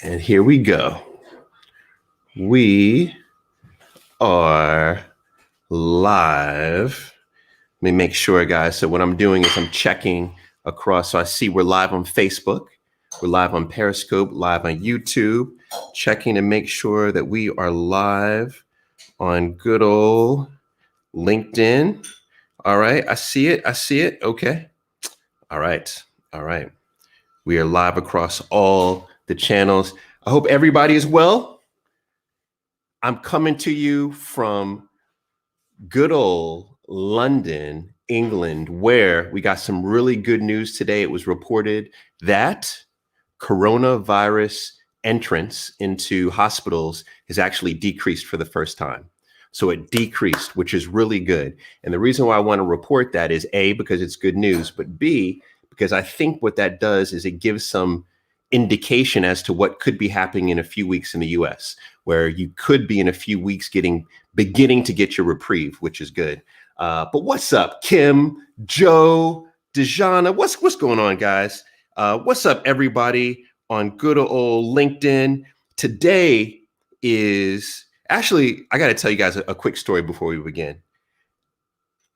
And here we go. We are live. Let me make sure, guys. So what I'm doing is I'm checking across. So I see we're live on Facebook. We're live on Periscope, live on YouTube. Checking to make sure that we are live on good old LinkedIn. All right. I see it. Okay. All right. We are live across all the channels. I hope everybody is well. I'm coming to you from good old London, England, where we got some really good news today. It was reported that coronavirus entrance into hospitals has actually decreased for the first time. So it decreased, which is really good. And the reason why I want to report that is A, because it's good news, but B, because I think what that does is it gives some indication as to what could be happening in a few weeks in the US, where you could be in a few weeks beginning to get your reprieve, which is good. But what's up, Kim, Joe, Dejana? What's going on, guys? What's up, everybody on good old LinkedIn? Today is actually, I got to tell you guys a quick story before we begin.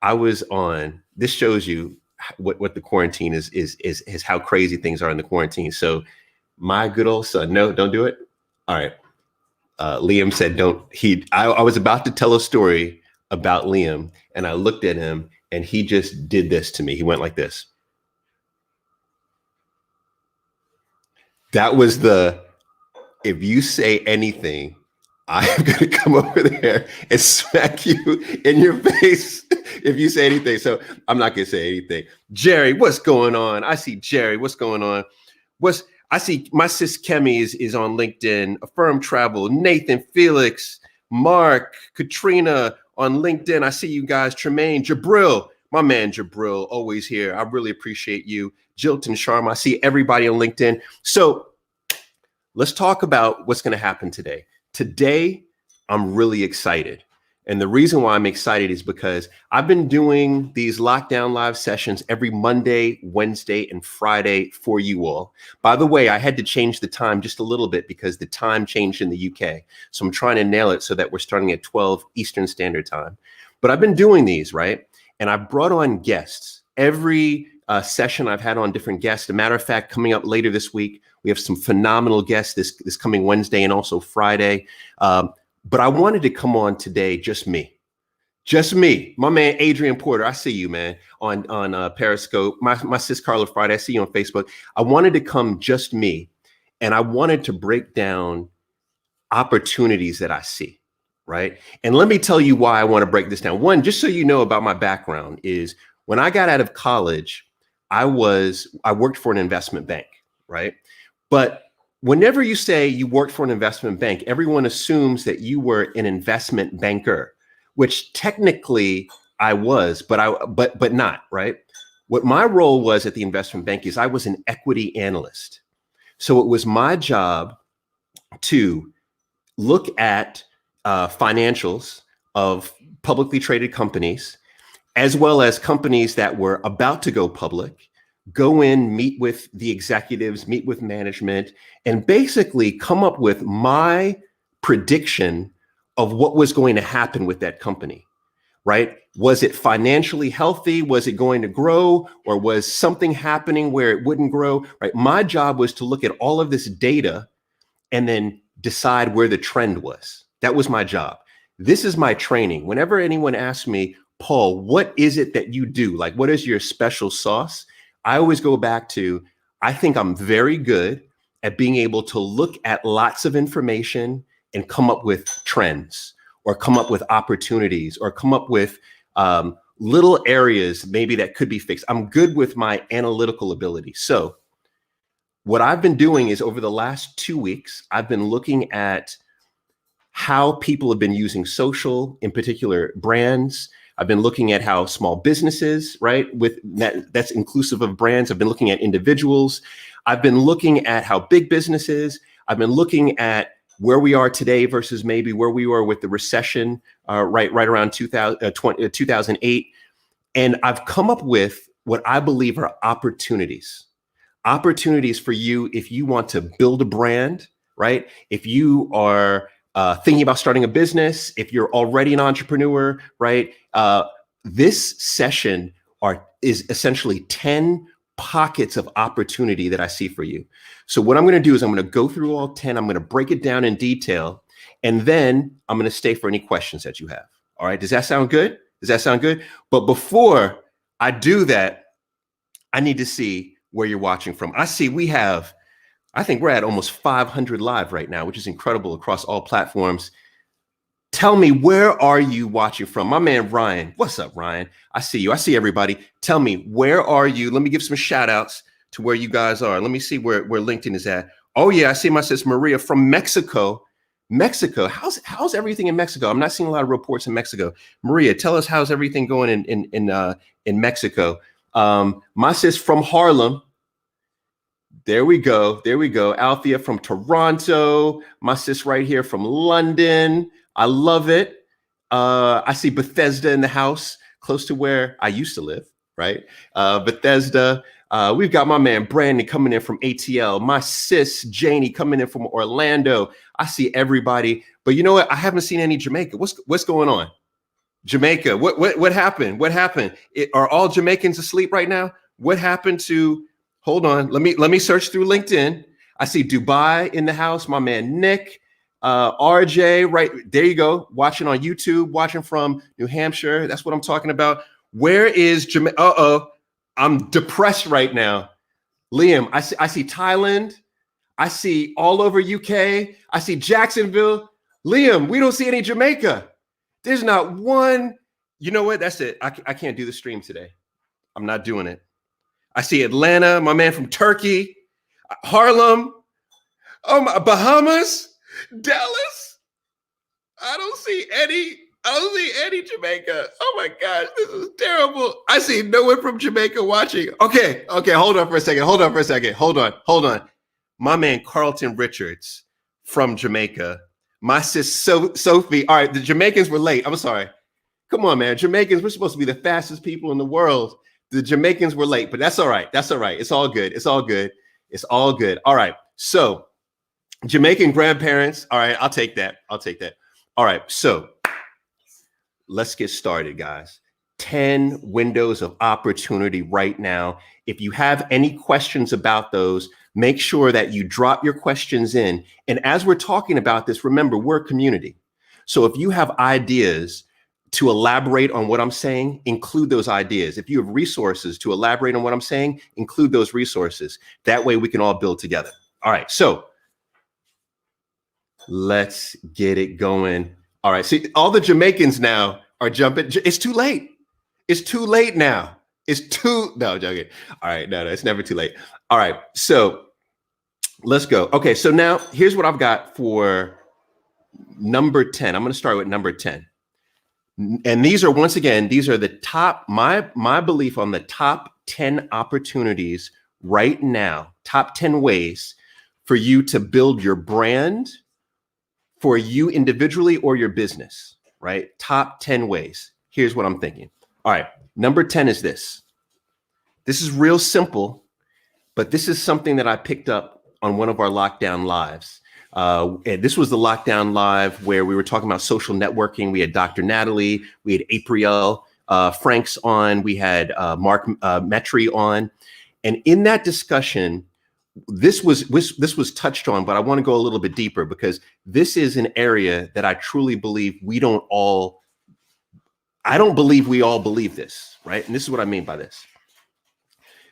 This shows you what the quarantine is how crazy things are in the quarantine. So my good old son, no, don't do it. All right. Liam said, I was about to tell a story about Liam and I looked at him and he just did this to me. He went like this. That was if you say anything, I'm going to come over there and smack you in your face if you say anything. So I'm not going to say anything. Jerry, what's going on? I see Jerry. What's going on? I see my sis Kemi is on LinkedIn. Affirm Travel. Nathan, Felix, Mark, Katrina on LinkedIn. I see you guys. Tremaine, Jabril, my man Jabril, always here. I really appreciate you. Jilton Sharma. I see everybody on LinkedIn. So let's talk about what's going to happen today. Today, I'm really excited. And the reason why I'm excited is because I've been doing these lockdown live sessions every Monday, Wednesday, and Friday for you all. By the way, I had to change the time just a little bit because the time changed in the UK. So I'm trying to nail it so that we're starting at 12 Eastern Standard Time. But I've been doing these, right? And I've brought on guests. Every session I've had on different guests. As a matter of fact, coming up later this week, we have some phenomenal guests this coming Wednesday and also Friday. But I wanted to come on today, just me. My man, Adrian Porter. I see you, man, on Periscope. My sis Carla Friday. I see you on Facebook. I wanted to come just me. And I wanted to break down opportunities that I see, right? And let me tell you why I want to break this down. One, just so you know about my background is when I got out of college, I worked for an investment bank, right? But whenever you say you worked for an investment bank, everyone assumes that you were an investment banker, which technically I was, but not, right? What my role was at the investment bank is I was an equity analyst. So it was my job to look at financials of publicly traded companies, as well as companies that were about to go public, go in, meet with the executives, meet with management, and basically come up with my prediction of what was going to happen with that company, right? Was it financially healthy? Was it going to grow? Or was something happening where it wouldn't grow, right? My job was to look at all of this data and then decide where the trend was. That was my job. This is my training. Whenever anyone asks me, Paul, what is it that you do? Like, what is your special sauce? I always go back to, I think I'm very good at being able to look at lots of information and come up with trends or come up with opportunities or come up with little areas maybe that could be fixed. I'm good with my analytical ability. So what I've been doing is over the last 2 weeks, I've been looking at how people have been using social, in particular brands. I've been looking at how small businesses, right, that's inclusive of brands. I've been looking at individuals. I've been looking at how big businesses. I've been looking at where we are today versus maybe where we were with the recession, right around 2008. And I've come up with what I believe are opportunities for you if you want to build a brand, right? If you are thinking about starting a business, if you're already an entrepreneur, right? This session is essentially 10 pockets of opportunity that I see for you. So what I'm going to do is I'm going to go through all 10. I'm going to break it down in detail, and then I'm going to stay for any questions that you have. All right. Does that sound good? Does that sound good? But before I do that, I need to see where you're watching from. I think we're at almost 500 live right now, which is incredible across all platforms. Tell me, where are you watching from? My man, Ryan. What's up, Ryan? I see you. I see everybody. Tell me, where are you? Let me give some shout outs to where you guys are. Let me see where LinkedIn is at. Oh yeah, I see my sis Maria from Mexico. Mexico, how's everything in Mexico? I'm not seeing a lot of reports in Mexico. Maria, tell us how's everything going in Mexico. My sis from Harlem. There we go. There we go. Althea from Toronto. My sis right here from London. I love it. I see Bethesda in the house, close to where I used to live, right? Bethesda. We've got my man Brandon coming in from ATL. My sis Janie coming in from Orlando. I see everybody, but you know what? I haven't seen any Jamaica. What's going on? Jamaica. What happened? What happened? Are all Jamaicans asleep right now? What happened to? Hold on. Let me search through LinkedIn. I see Dubai in the house. My man Nick, RJ, right there you go. Watching on YouTube. Watching from New Hampshire. That's what I'm talking about. Where is Jamaica? Uh-oh. I'm depressed right now. Liam, I see Thailand. I see all over UK. I see Jacksonville. Liam, we don't see any Jamaica. There's not one. You know what? That's it. I can't do the stream today. I'm not doing it. I see Atlanta, my man from Turkey, Harlem. Oh my, Bahamas, Dallas. I don't see any Jamaica. Oh my gosh, this is terrible. I see no one from Jamaica watching. Okay, hold on for a second. Hold on. My man Carlton Richards from Jamaica. My sis Sophie. All right, the Jamaicans were late. I'm sorry. Come on, man. Jamaicans, we're supposed to be the fastest people in the world. The Jamaicans were late, but that's all right. That's all right. It's all good. It's all good. It's all good. All right. So Jamaican grandparents. All right. I'll take that. All right. So let's get started, guys. 10 windows of opportunity right now. If you have any questions about those, make sure that you drop your questions in. And as we're talking about this, remember, we're a community. So if you have ideas to elaborate on what I'm saying, include those ideas. If you have resources to elaborate on what I'm saying, include those resources. That way we can all build together. All right, so let's get it going. All right, see, all the Jamaicans now are jumping. It's too late. It's too late now. No, I'm joking. All right, no, it's never too late. All right, so let's go. Okay, so now here's what I've got for number 10. I'm gonna start with number 10. And these are, once again, these are the top, my belief on the top 10 opportunities right now, top 10 ways for you to build your brand for you individually or your business, right? Top 10 ways. Here's what I'm thinking. All right, number 10 is this. This is real simple, but this is something that I picked up on one of our lockdown lives. And this was the lockdown live where we were talking about social networking. We had Dr. Natalie, we had April Franks on, we had Mark Metry on. And in that discussion, this was touched on, but I want to go a little bit deeper because this is an area that I truly believe I don't believe we all believe this, right? And this is what I mean by this.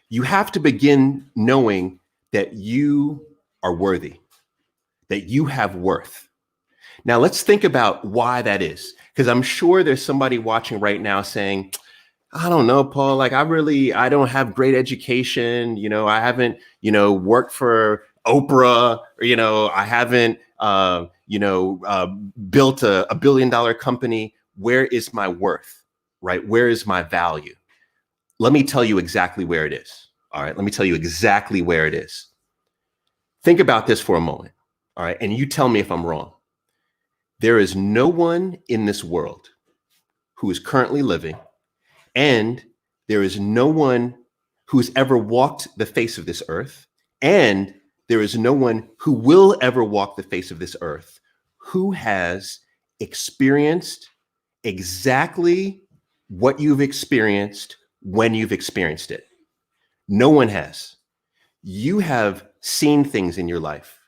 You have to begin knowing that you are worthy, that you have worth. Now let's think about why that is, because I'm sure there's somebody watching right now saying, I don't know, Paul, like I don't have great education. I haven't, worked for Oprah, or, I haven't, built a $1 billion company. Where is my worth, right? Where is my value? Let me tell you exactly where it is. All right. Let me tell you exactly where it is. Think about this for a moment. All right. And you tell me if I'm wrong. There is no one in this world who is currently living, and there is no one who's ever walked the face of this earth, and there is no one who will ever walk the face of this earth who has experienced exactly what you've experienced when you've experienced it. No one has. You have seen things in your life.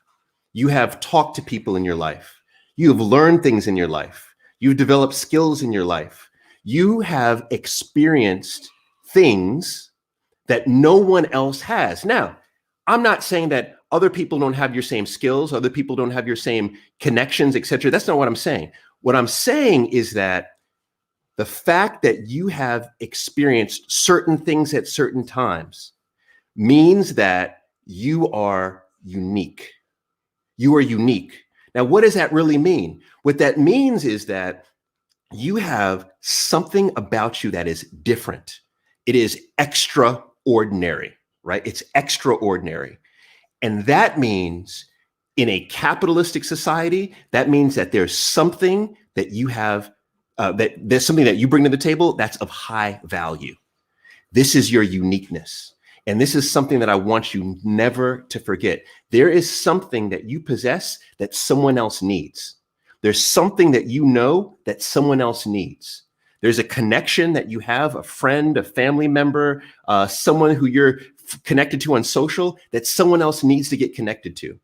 You have talked to people in your life. You have learned things in your life. You've developed skills in your life. You have experienced things that no one else has. Now, I'm not saying that other people don't have your same skills, other people don't have your same connections, etc. That's not what I'm saying. What I'm saying is that the fact that you have experienced certain things at certain times means that you are unique. You are unique. Now, what does that really mean? What that means is that you have something about you that is different. It is extraordinary, right? It's extraordinary. And that means in a capitalistic society, that means that there's something that you have, that there's something that you bring to the table that's of high value. This is your uniqueness. And this is something that I want you never to forget. There is something that you possess that someone else needs. There's something that you know that someone else needs. There's a connection that you have, a friend, a family member, someone who you're connected to on social that someone else needs to get connected to.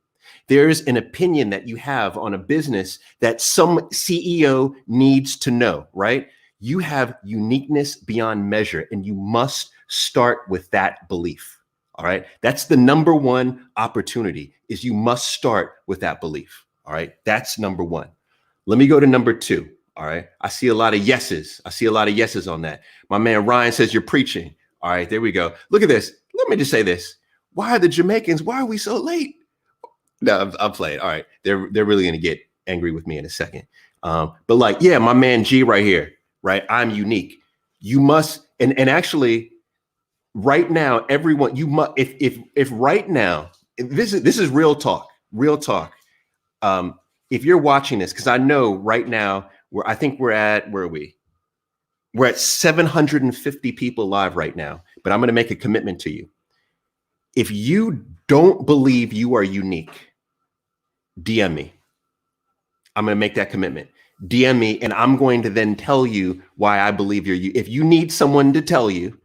There's an opinion that you have on a business that some CEO needs to know, right? You have uniqueness beyond measure, and you must start with that belief. All right. That's the number one opportunity, is you must start with that belief. All right. That's number one. Let me go to number two. All right. I see a lot of yeses. I see a lot of yeses on that. My man Ryan says you're preaching. All right. There we go. Look at this. Let me just say this. Why are the Jamaicans? Why are we so late? No, I'm playing. All right. They're really going to get angry with me in a second. But like, yeah, my man G right here. Right. I'm unique. You must. And actually, right now, everyone, you must, if right now, this is real talk, real talk. If you're watching this, because I know right now, where are we? We're at 750 people live right now, but I'm going to make a commitment to you. If you don't believe you are unique, DM me. I'm going to make that commitment. DM me, and I'm going to then tell you why I believe you're you. If you need someone to tell you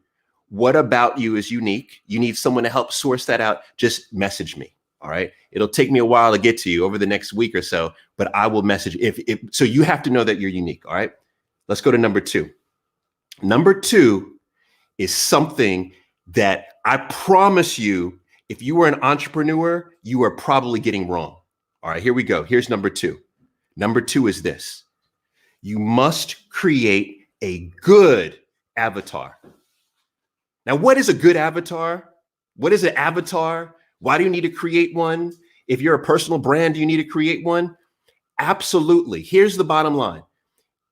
what about you is unique, you need someone to help source that out, just message me. All right. It'll take me a while to get to you over the next week or so, but I will message if so you have to know that you're unique. All right. Let's go to number two. Number two is something that I promise you, if you were an entrepreneur, you are probably getting wrong. All right, here we go. Here's number two. Number two is this. You must create a good avatar. Now, what is a good avatar? What is an avatar? Why do you need to create one? If you're a personal brand, do you need to create one? Absolutely. Here's the bottom line.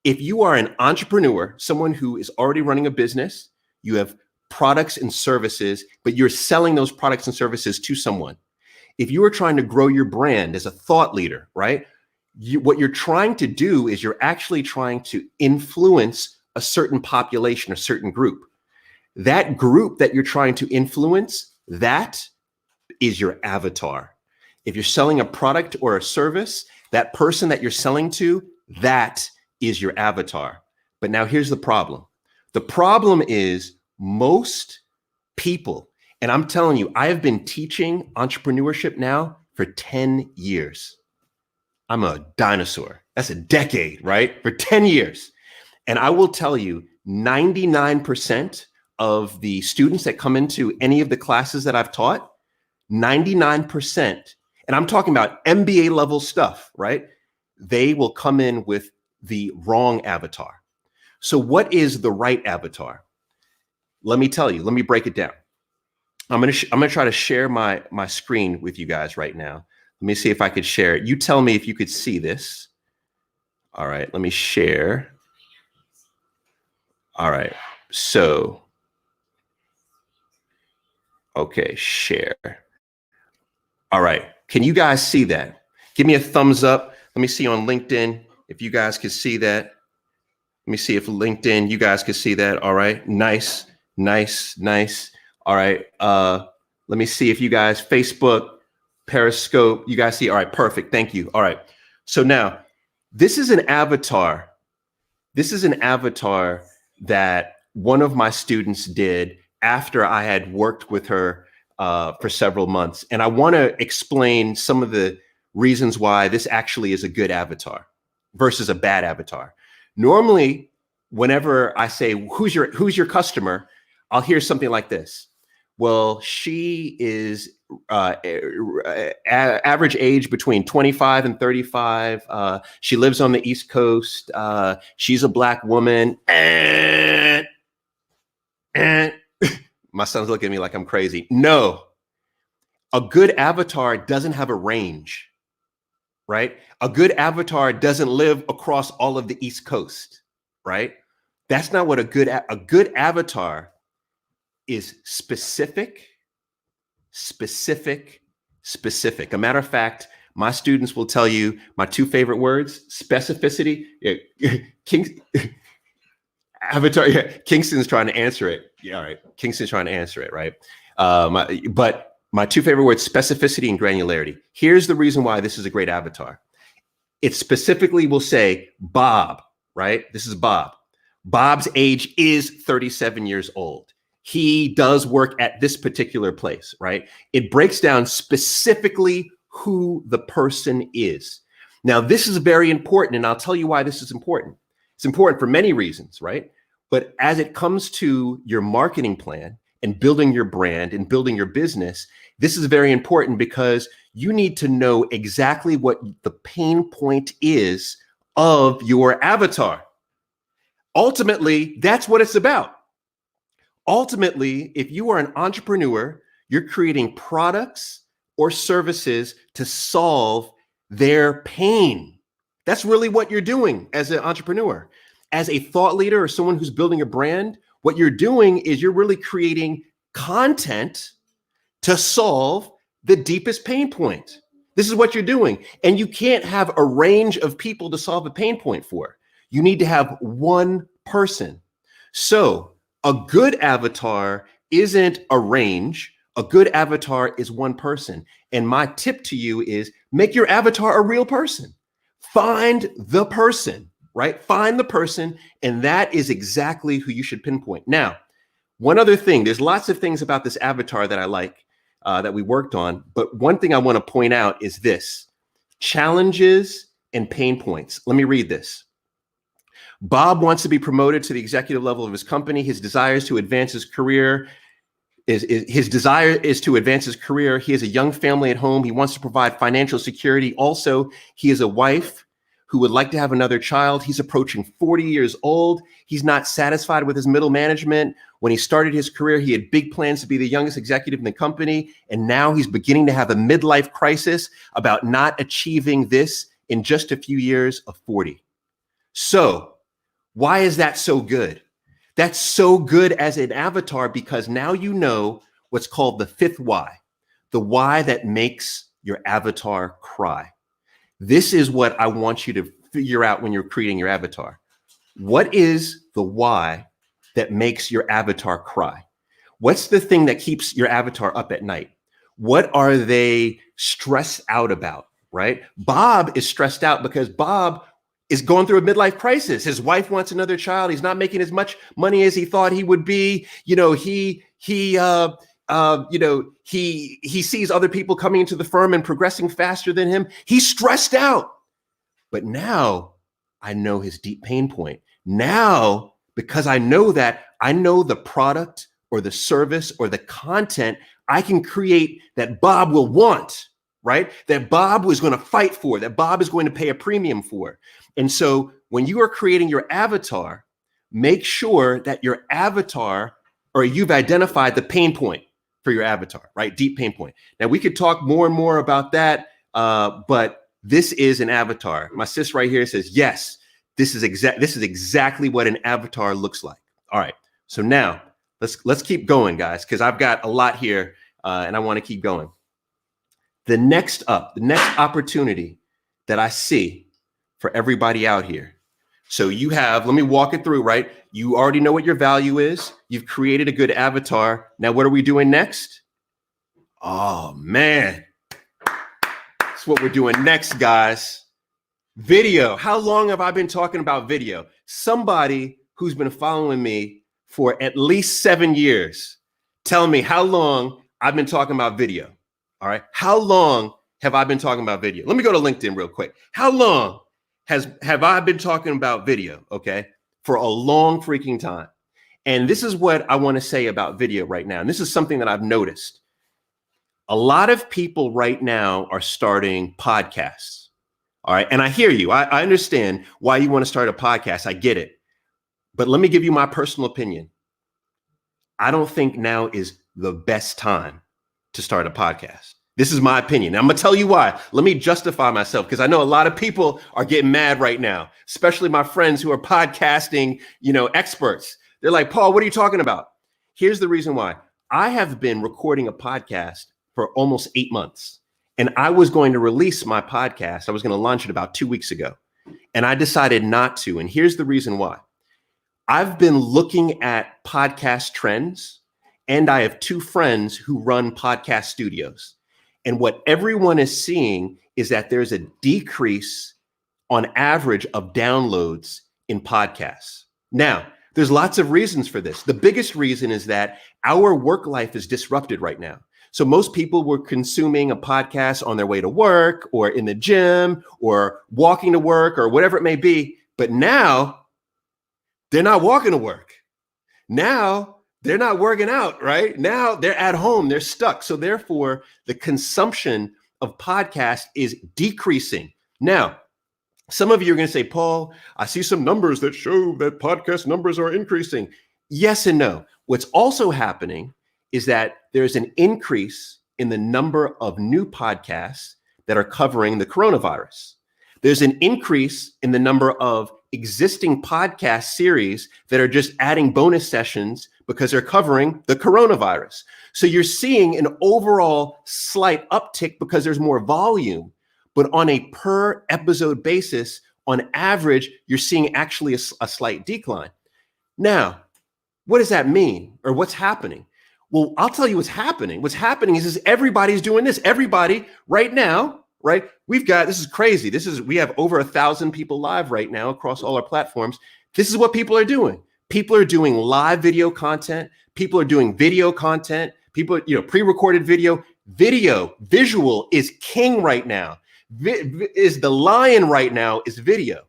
If you are an entrepreneur, someone who is already running a business, you have products and services, but you're selling those products and services to someone. If you are trying to grow your brand as a thought leader, right? What you're trying to do is you're actually trying to influence a certain population, a certain group. That group that you're trying to influence, that is your avatar. If you're selling a product or a service, that person that you're selling to, that is your avatar. But now here's the problem. The problem is most people, and I'm telling you, I have been teaching entrepreneurship now for 10 years. I'm a dinosaur. That's a decade, right? For 10 years. And I will tell you, 99% of the students that come into any of the classes that I've taught, 99%, and I'm talking about MBA level stuff, right? They will come in with the wrong avatar. So what is the right avatar? Let me tell you, let me break it down. I'm gonna try to share my screen with you guys right now. Let me see if I could share it. You tell me if you could see this. All right, let me share. All right, so, okay, share. All right, can you guys see that? Give me a thumbs up. Let me see on LinkedIn if you guys can see that. Let me see if LinkedIn, you guys can see that. All right, nice, nice, nice. All right, let me see if you guys, Facebook, Periscope, you guys see? All right, perfect. Thank you. All right. So now this is an avatar. This is an avatar that one of my students did after I had worked with her for several months. And I want to explain some of the reasons why this actually is a good avatar versus a bad avatar. Normally, whenever I say, who's your customer, I'll hear something like this. Well, she is average age between 25 and 35. She lives on the East Coast. She's a Black woman. My son's looking at me like I'm crazy. No, a good avatar doesn't have a range, right? A good avatar doesn't live across all of the East Coast, right? That's not what a good avatar is. Specific. A matter of fact, my students will tell you my two favorite words: specificity. Avatar. Yeah, Kingston's trying to answer it. Yeah, all right. Kingston's trying to answer it, right? But my two favorite words: specificity and granularity. Here's the reason why this is a great avatar. It specifically will say Bob, right? This is Bob. Bob's age is 37 years old. He does work at this particular place, right? It breaks down specifically who the person is. Now, this is very important, and I'll tell you why this is important. It's important for many reasons, right? But as it comes to your marketing plan and building your brand and building your business, this is very important because you need to know exactly what the pain point is of your avatar. Ultimately, that's what it's about. Ultimately, if you are an entrepreneur, you're creating products or services to solve their pain. That's really what you're doing as an entrepreneur. As a thought leader or someone who's building a brand, what you're doing is you're really creating content to solve the deepest pain point. This is what you're doing. And you can't have a range of people to solve a pain point for. You need to have one person. So a good avatar isn't a range. A good avatar is one person. And my tip to you is make your avatar a real person. Find the person, right? Find the person. And that is exactly who you should pinpoint. Now, one other thing, there's lots of things about this avatar that I like that we worked on. But one thing I want to point out is this: challenges and pain points. Let me read this. Bob wants to be promoted to the executive level of his company. His desire is to advance his career. His desire is to advance his career. He has a young family at home. He wants to provide financial security. Also, he has a wife who would like to have another child. He's approaching 40 years old. He's not satisfied with his middle management. When he started his career, he had big plans to be the youngest executive in the company. And now he's beginning to have a midlife crisis about not achieving this in just a few years of 40. So, why is that so good? That's so good as an avatar because now you know what's called the fifth why, the why that makes your avatar cry. This is what I want you to figure out when you're creating your avatar. What is the why that makes your avatar cry? What's the thing that keeps your avatar up at night? What are they stressed out about, right? Bob is stressed out because Bob is going through a midlife crisis. His wife wants another child. He's not making as much money as he thought he would be. He sees other people coming into the firm and progressing faster than him. He's stressed out. But now I know his deep pain point. Now, because I know that, I know the product or the service or the content I can create that Bob will want, right? That Bob was going to fight for, that Bob is going to pay a premium for. And so when you are creating your avatar, make sure that your avatar, or you've identified the pain point for your avatar, right? Deep pain point. Now we could talk more and more about that, but this is an avatar. My sis right here says, yes, this is exactly what an avatar looks like. All right. So now let's keep going, guys, because I've got a lot here and I want to keep going. The next opportunity that I see for everybody out here. So you have, let me walk it through, right? You already know what your value is. You've created a good avatar. Now, what are we doing next? Oh, man. That's what we're doing next, guys. Video. How long have I been talking about video? Somebody who's been following me for at least 7 years, tell me how long I've been talking about video. All right. How long have I been talking about video? Let me go to LinkedIn real quick. How long have I been talking about video? Okay. For a long freaking time. And this is what I want to say about video right now. And this is something that I've noticed. A lot of people right now are starting podcasts. All right. And I hear you. I understand why you want to start a podcast. I get it. But let me give you my personal opinion. I don't think now is the best time to start a podcast. This is my opinion. I'm going to tell you why. Let me justify myself, because I know a lot of people are getting mad right now, especially my friends who are podcasting, experts. They're like, Paul, what are you talking about? Here's the reason why. I have been recording a podcast for almost 8 months. And I was going to release my podcast. I was going to launch it about 2 weeks ago. And I decided not to. And here's the reason why. I've been looking at podcast trends, and I have 2 friends who run podcast studios. And what everyone is seeing is that there's a decrease on average of downloads in podcasts. Now, there's lots of reasons for this. The biggest reason is that our work life is disrupted right now. So most people were consuming a podcast on their way to work or in the gym or walking to work or whatever it may be. But now they're not walking to work. Now they're not working out, right? Now they're at home, they're stuck. So therefore, the consumption of podcasts is decreasing. Now, some of you are going to say, Paul, I see some numbers that show that podcast numbers are increasing. Yes and no. What's also happening is that there's an increase in the number of new podcasts that are covering the coronavirus. There's an increase in the number of existing podcast series that are just adding bonus sessions because they're covering the coronavirus. So you're seeing an overall slight uptick because there's more volume, but on a per episode basis, on average, you're seeing actually a slight decline. Now, what does that mean, or what's happening? Well, I'll tell you what's happening. What's happening is everybody's doing this. Everybody right now, right? This is crazy. We have over 1,000 people live right now across all our platforms. This is what people are doing. People are doing live video content. People are doing video content. People, pre-recorded video. Visual is king right now. Is the lion right now is video,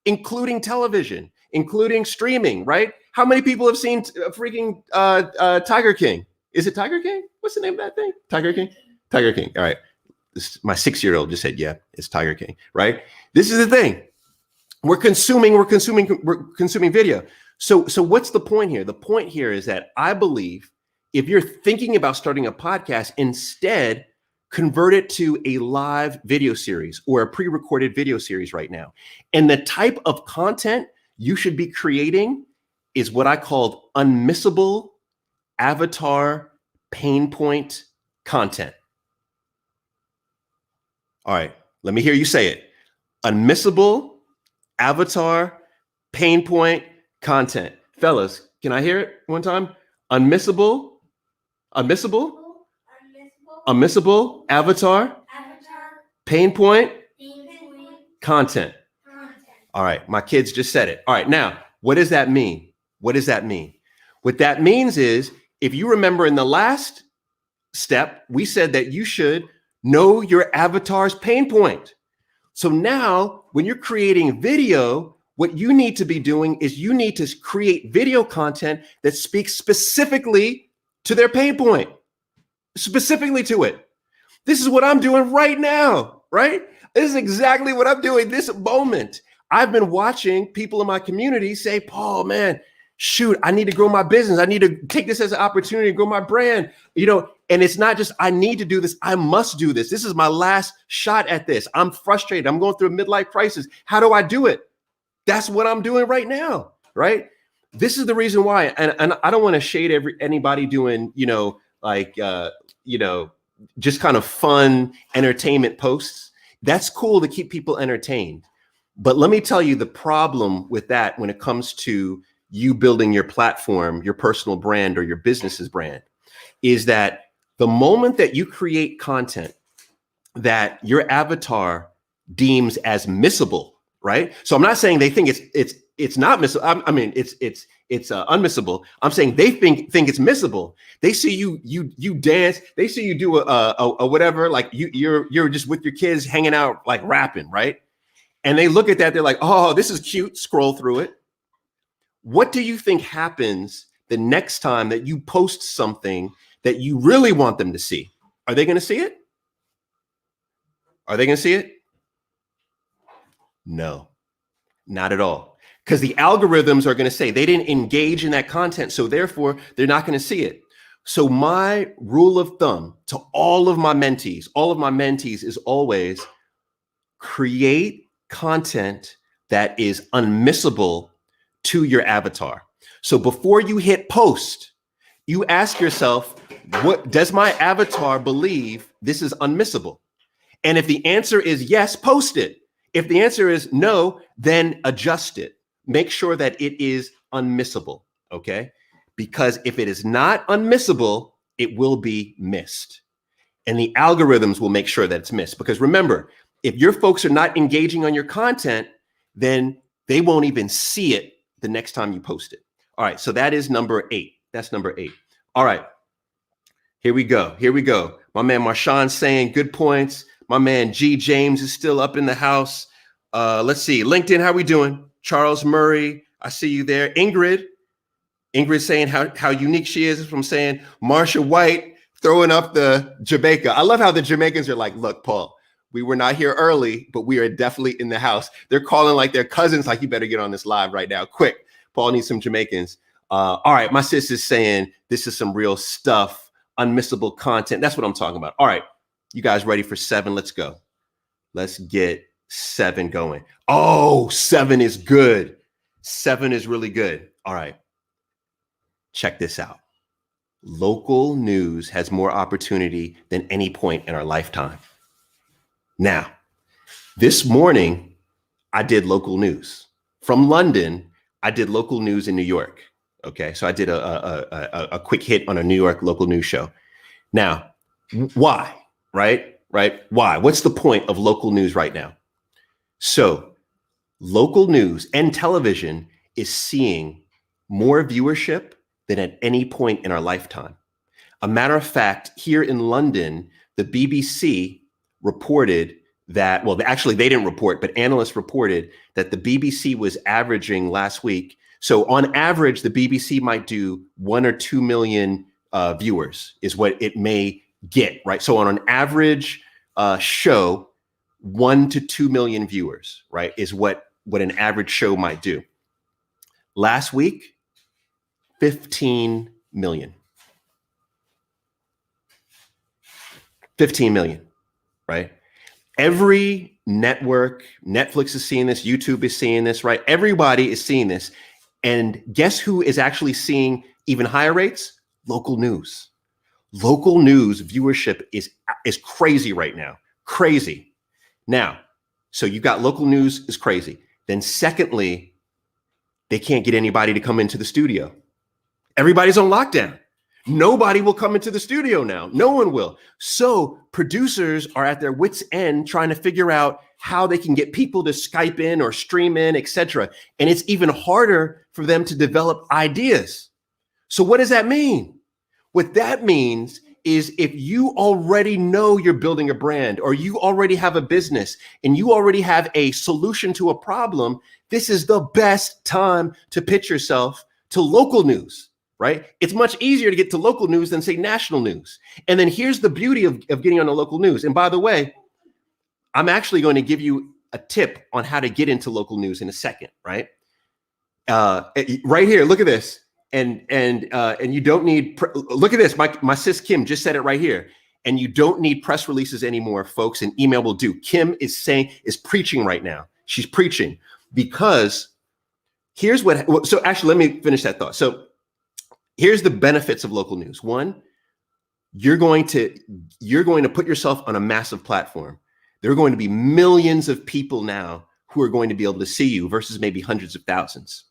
including television, including streaming, right? How many people have seen freaking Tiger King? Is it Tiger King? What's the name of that thing? Tiger King? Tiger King. All right. My 6-year-old just said, yeah, it's Tiger King, right? This is the thing. We're consuming video. So what's the point here? The point here is that I believe if you're thinking about starting a podcast, instead convert it to a live video series or a pre-recorded video series right now. And the type of content you should be creating is what I called unmissable avatar pain point content. All right, let me hear you say it. Unmissable avatar pain point content. Fellas, can I hear it one time? Unmissable avatar pain point content. All right, my kids just said it. All right, now, what does that mean? What does that mean? What that means is, if you remember in the last step, we said that you should know your avatar's pain point. So now when you're creating video, what you need to be doing is you need to create video content that speaks specifically to their pain point, specifically to it. This is what I'm doing right now, right? This is exactly what I'm doing this moment. I've been watching people in my community say, Paul, man, shoot, I need to grow my business. I need to take this as an opportunity to grow my brand, and it's not just, I need to do this. I must do this. This is my last shot at this. I'm frustrated. I'm going through a midlife crisis. How do I do it? That's what I'm doing right now, right? This is the reason why. And I don't want to shade anybody doing, just kind of fun entertainment posts. That's cool to keep people entertained. But let me tell you the problem with that when it comes to you building your platform, your personal brand or your business's brand, is that the moment that you create content that your avatar deems as missable, right? So I'm not saying they think it's not missable. I mean, it's unmissable. I'm saying they think it's missable. They see you dance. They see you do a whatever, like you're just with your kids hanging out, like rapping, right? And they look at that, they're like, oh, this is cute. Scroll through it. What do you think happens the next time that you post something that you really want them to see? Are they going to see it? Are they going to see it? No, not at all. Because the algorithms are going to say they didn't engage in that content, so therefore they're not going to see it. So my rule of thumb to all of my mentees is always create content that is unmissable to your avatar. So before you hit post, you ask yourself, what does my avatar believe this is unmissable? And if the answer is yes, post it. If the answer is no, then adjust it. Make sure that it is unmissable, okay? Because if it is not unmissable, it will be missed. And the algorithms will make sure that it's missed. Because remember, if your folks are not engaging on your content, then they won't even see it the next time you post it. All right, so that is number 8. That's number 8. All right, here we go. My man Marshawn saying good points. My man G. James is still up in the house. Let's see. LinkedIn, how we doing? Charles Murray, I see you there. Ingrid saying how unique she is from saying Marsha White throwing up the Jamaica. I love how the Jamaicans are like, look, Paul, we were not here early, but we are definitely in the house. They're calling like their cousins, like you better get on this live right now. Quick, Paul needs some Jamaicans. All right, my sis is saying this is some real stuff, unmissable content. That's what I'm talking about. All right, you guys ready for 7? Let's go. Let's get 7 going. Oh, 7 is good. 7 is really good. All right. Check this out. Local news has more opportunity than any point in our lifetime. Now, this morning, I did local news. From London, I did local news in New York. Okay, so I did a quick hit on a New York local news show. Now, why, right? Why? What's the point of local news right now? So local news and television is seeing more viewership than at any point in our lifetime. A matter of fact, here in London, the BBC reported that, well, actually they didn't report, but analysts reported that the BBC was averaging last week. So on average, the BBC might do 1 or 2 million viewers is what it may get, right? So on an average show, 1 to 2 million viewers, right, is what an average show might do. Last week, 15 million. 15 million, right? Every network, Netflix is seeing this, YouTube is seeing this, right? Everybody is seeing this. And guess who is actually seeing even higher rates? Local news. Local news viewership is crazy right now. Crazy. Now, so you got local news is crazy. Then secondly, they can't get anybody to come into the studio. Everybody's on lockdown. Nobody will come into the studio now. No one will. So producers are at their wits' end trying to figure out how they can get people to Skype in or stream in, etc. And it's even harder for them to develop ideas. So what does that mean? What that means is if you already know you're building a brand or you already have a business and you already have a solution to a problem, this is the best time to pitch yourself to local news, right? It's much easier to get to local news than say national news. And then here's the beauty of getting on the local news. And by the way, I'm actually going to give you a tip on how to get into local news in a second, right? Right here, look at this. And you don't need, look at this. My sis Kim just said it right here. And you don't need press releases anymore, folks. And email will do. Kim is preaching right now. She's preaching because here's what, so actually, let me finish that thought. So here's the benefits of local news. One, you're going to put yourself on a massive platform. There are going to be millions of people now who are going to be able to see you versus maybe hundreds of thousands.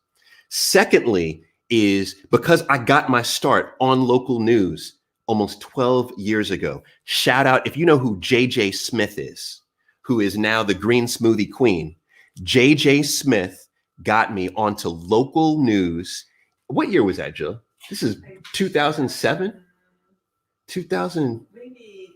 Secondly, is because I got my start on local news, almost 12 years ago. Shout out, if you know who JJ Smith is, who is now the green smoothie queen. JJ Smith got me onto local news. What year was that, Jill? This is 2007? 2000? Maybe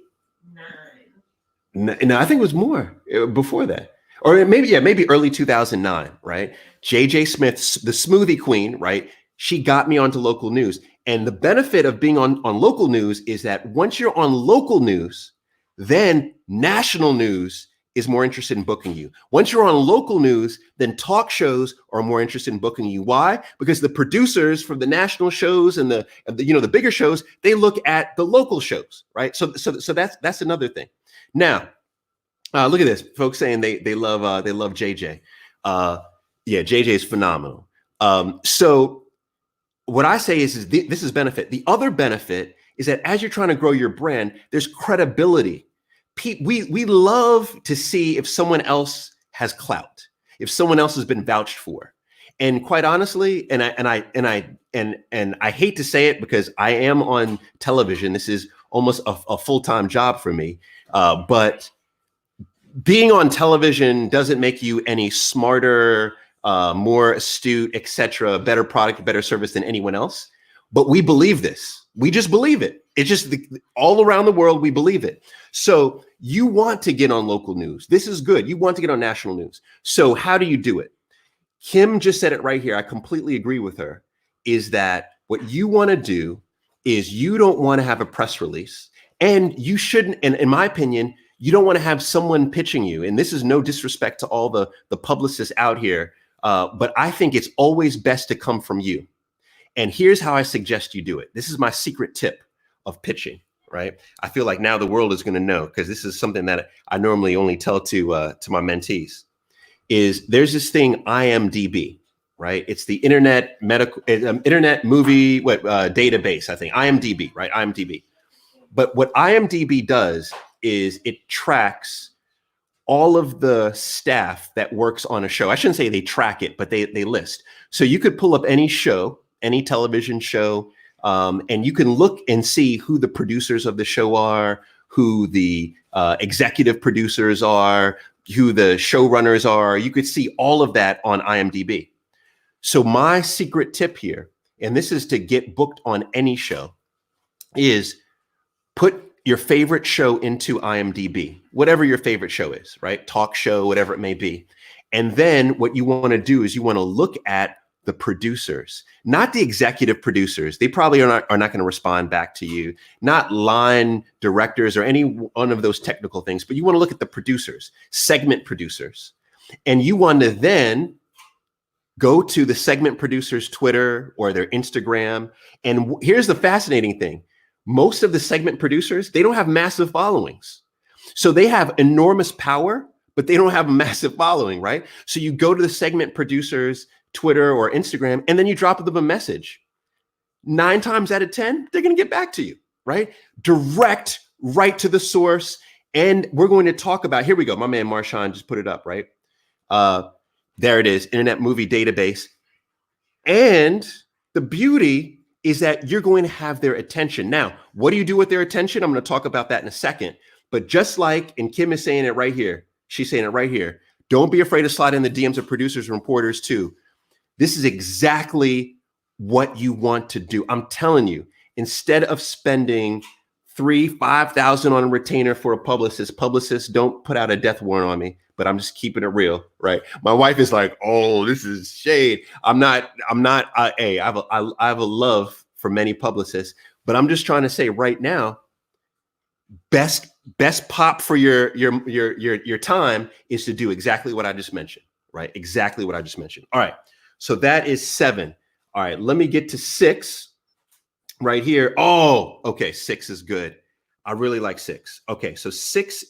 9. No, I think it was more before that. Or maybe early 2009, right? JJ Smith, the smoothie queen, right? She got me onto local news. And the benefit of being on local news is that once you're on local news, then national news is more interested in booking you. Once you're on local news, then talk shows are more interested in booking you. Why? Because the producers from the national shows and the the bigger shows, they look at the local shows, right? So that's another thing. Now, look at this. Folks saying they love JJ. Yeah, JJ is phenomenal. So what I say is this is benefit. The other benefit is that as you're trying to grow your brand, there's credibility. We love to see if someone else has clout, if someone else has been vouched for. And quite honestly, and I hate to say it because I am on television. This is almost a full-time job for me. But being on television doesn't make you any smarter, more astute, etc., better product, better service than anyone else. But we believe this. We just believe it. It's just all around the world, we believe it. So you want to get on local news. This is good. You want to get on national news. So how do you do it? Kim just said it right here. I completely agree with her, is that what you want to do is you don't want to have a press release, and you shouldn't, and in my opinion, you don't want to have someone pitching you. And this is no disrespect to all the publicists out here, but I think it's always best to come from you. And here's how I suggest you do it. This is my secret tip of pitching, right? I feel like now the world is going to know, because this is something that I normally only tell to my mentees, is there's this thing, IMDb, right? It's the internet movie database, I think, IMDb, right? IMDb. But what IMDb does is it tracks all of the staff that works on a show. I shouldn't say they track it, but they list. So you could pull up any show, any television show, and you can look and see who the producers of the show are, who the executive producers are, who the showrunners are. You could see all of that on IMDb. So my secret tip here, and this is to get booked on any show, is put your favorite show into IMDb, whatever your favorite show is, right? Talk show, whatever it may be. And then what you want to do is you want to look at the producers, not the executive producers. They probably are not going to respond back to you, not line directors or any one of those technical things, but you want to look at the producers, segment producers. And you want to then go to the segment producers' Twitter or their Instagram. And here's the fascinating thing. Most of the segment producers, they don't have massive followings. So they have enormous power, but they don't have a massive following, right? So you go to the segment producers' Twitter or Instagram, and then you drop them a message. 9 times out of 10, they're going to get back to you, right? Direct, right to the source. And we're going to talk about, here we go. My man Marshawn just put it up, right? There it is, Internet Movie Database. And the beauty is that you're going to have their attention. Now, what do you do with their attention? I'm going to talk about that in a second. But just like, and Kim is saying it right here, she's saying it right here, don't be afraid to slide in the DMs of producers and reporters too. This is exactly what you want to do. I'm telling you, instead of spending $3,000-$5,000 on a retainer for a publicist, publicists don't put out a death warrant on me, but I'm just keeping it real, right? My wife is like, "Oh, this is shade." Hey, I have a love for many publicists, but I'm just trying to say right now, best pop for your time is to do exactly what I just mentioned, right? Exactly what I just mentioned. All right. So that is 7. All right, let me get to 6 right here. Oh, okay, 6 is good. I really like 6. Okay, so 6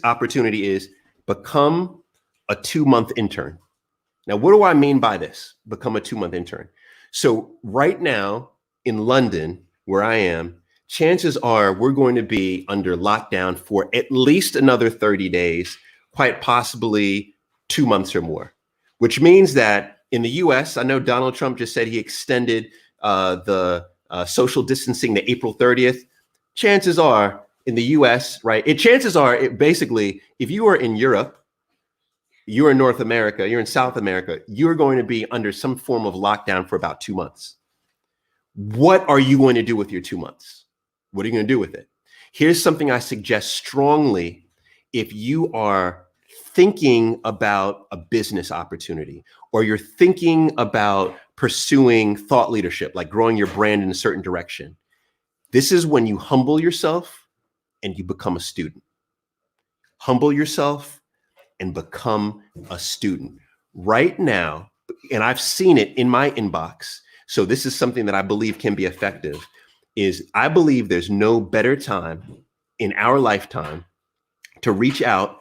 opportunity is become a 2-month intern. Now, what do I mean by this? Become a 2-month intern. So right now in London, where I am, chances are we're going to be under lockdown for at least another 30 days, quite possibly 2 months or more. Which means that in the US, I know Donald Trump just said he extended the social distancing to April 30th, chances are in the US, right? Chances are, basically, if you are in Europe, you're in North America, you're in South America, you're going to be under some form of lockdown for about 2 months. What are you going to do with your 2 months? What are you going to do with it? Here's something I suggest strongly. If you are thinking about a business opportunity, or you're thinking about pursuing thought leadership, like growing your brand in a certain direction, this is when you humble yourself and you become a student. Humble yourself and become a student. Right now, and I've seen it in my inbox, so this is something that I believe can be effective, is I believe there's no better time in our lifetime to reach out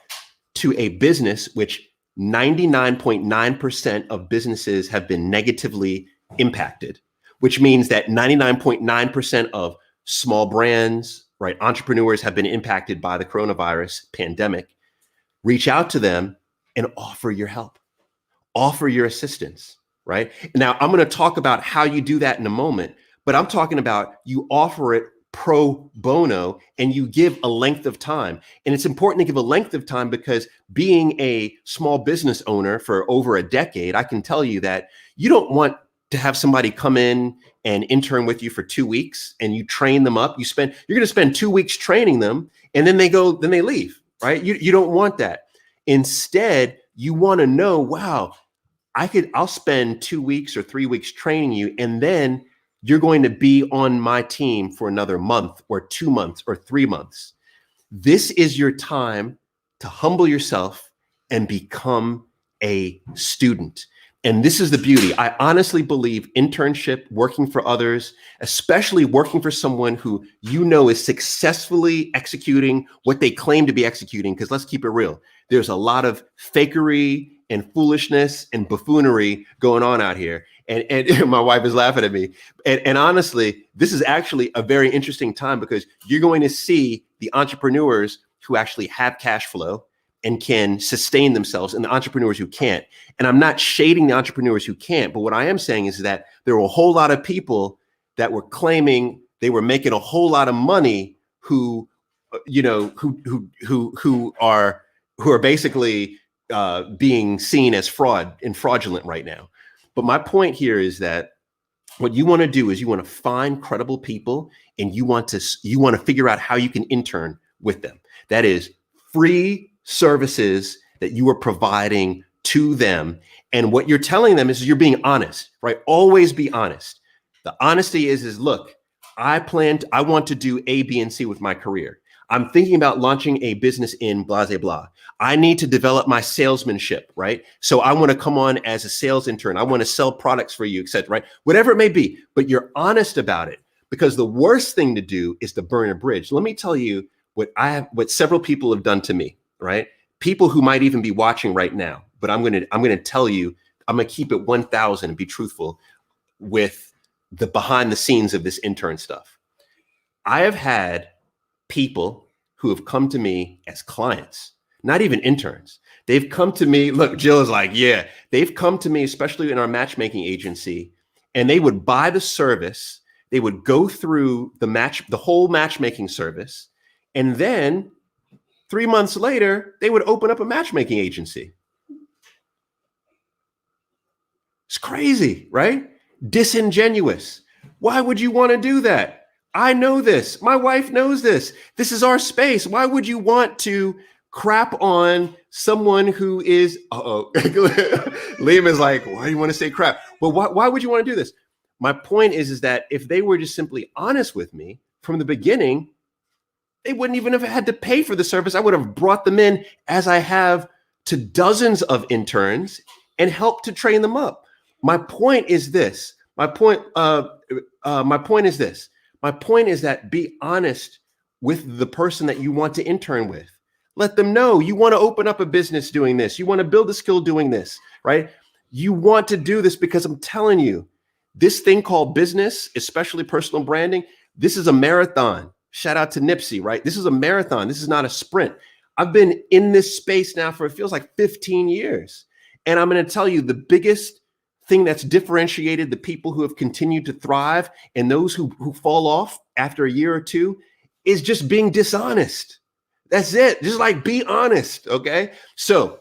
to a business which 99.9% of businesses have been negatively impacted, which means that 99.9% of small brands, right, entrepreneurs have been impacted by the coronavirus pandemic. Reach out to them and offer your help, offer your assistance, right? Now, I'm going to talk about how you do that in a moment, but I'm talking about you offer it pro bono and you give a length of time. And it's important to give a length of time because being a small business owner for over a decade, I can tell you that you don't want to have somebody come in and intern with you for 2 weeks and you train them up. You're going to spend 2 weeks training them and then they leave, right? You don't want that. Instead, you want to know, wow, I'll spend 2 weeks or 3 weeks training you, and then you're going to be on my team for another month or 2 months or 3 months. This is your time to humble yourself and become a student. And this is the beauty. I honestly believe internship, working for others, especially working for someone who you know is successfully executing what they claim to be executing, because let's keep it real. There's a lot of fakery and foolishness and buffoonery going on out here. And my wife is laughing at me. And honestly, this is actually a very interesting time because you're going to see the entrepreneurs who actually have cash flow and can sustain themselves and the entrepreneurs who can't. And I'm not shading the entrepreneurs who can't, but what I am saying is that there were a whole lot of people that were claiming they were making a whole lot of money who are basically being seen as fraud and fraudulent right now. But my point here is that what you want to do is you want to find credible people and you want to figure out how you can intern with them. That is free services that you are providing to them. And what you're telling them is you're being honest, right? Always be honest. The honesty is look, I want to do A, B, and C with my career. I'm thinking about launching a business in blah, blah, blah. I need to develop my salesmanship, right? So I want to come on as a sales intern. I want to sell products for you, et cetera, right? Whatever it may be, but you're honest about it, because the worst thing to do is to burn a bridge. Let me tell you what several people have done to me, right? People who might even be watching right now, but I'm going to tell you, I'm going to keep it 1,000 and be truthful with the behind the scenes of this intern stuff. I have had people who have come to me as clients, not even interns. They've come to me. Look, Jill is like, yeah, they've come to me, especially in our matchmaking agency, and they would buy the service. They would go through the whole matchmaking service. And then 3 months later, they would open up a matchmaking agency. It's crazy, right? Disingenuous. Why would you want to do that? I know this. My wife knows this. This is our space. Why would you want to crap on someone who is, Liam is like, why do you want to say crap? Well, why would you want to do this? My point is that if they were just simply honest with me from the beginning, they wouldn't even have had to pay for the service. I would have brought them in as I have to dozens of interns and helped to train them up. My point is this. My point is this. My point is that be honest with the person that you want to intern with. Let them know you want to open up a business doing this. You want to build a skill doing this, right? You want to do this because I'm telling you, this thing called business, especially personal branding, this is a marathon. Shout out to Nipsey, right? This is a marathon. This is not a sprint. I've been in this space now for, it feels like 15 years. And I'm going to tell you, the biggest thing that's differentiated the people who have continued to thrive and those who fall off after a year or two is just being dishonest. That's it. Just like be honest. Okay. So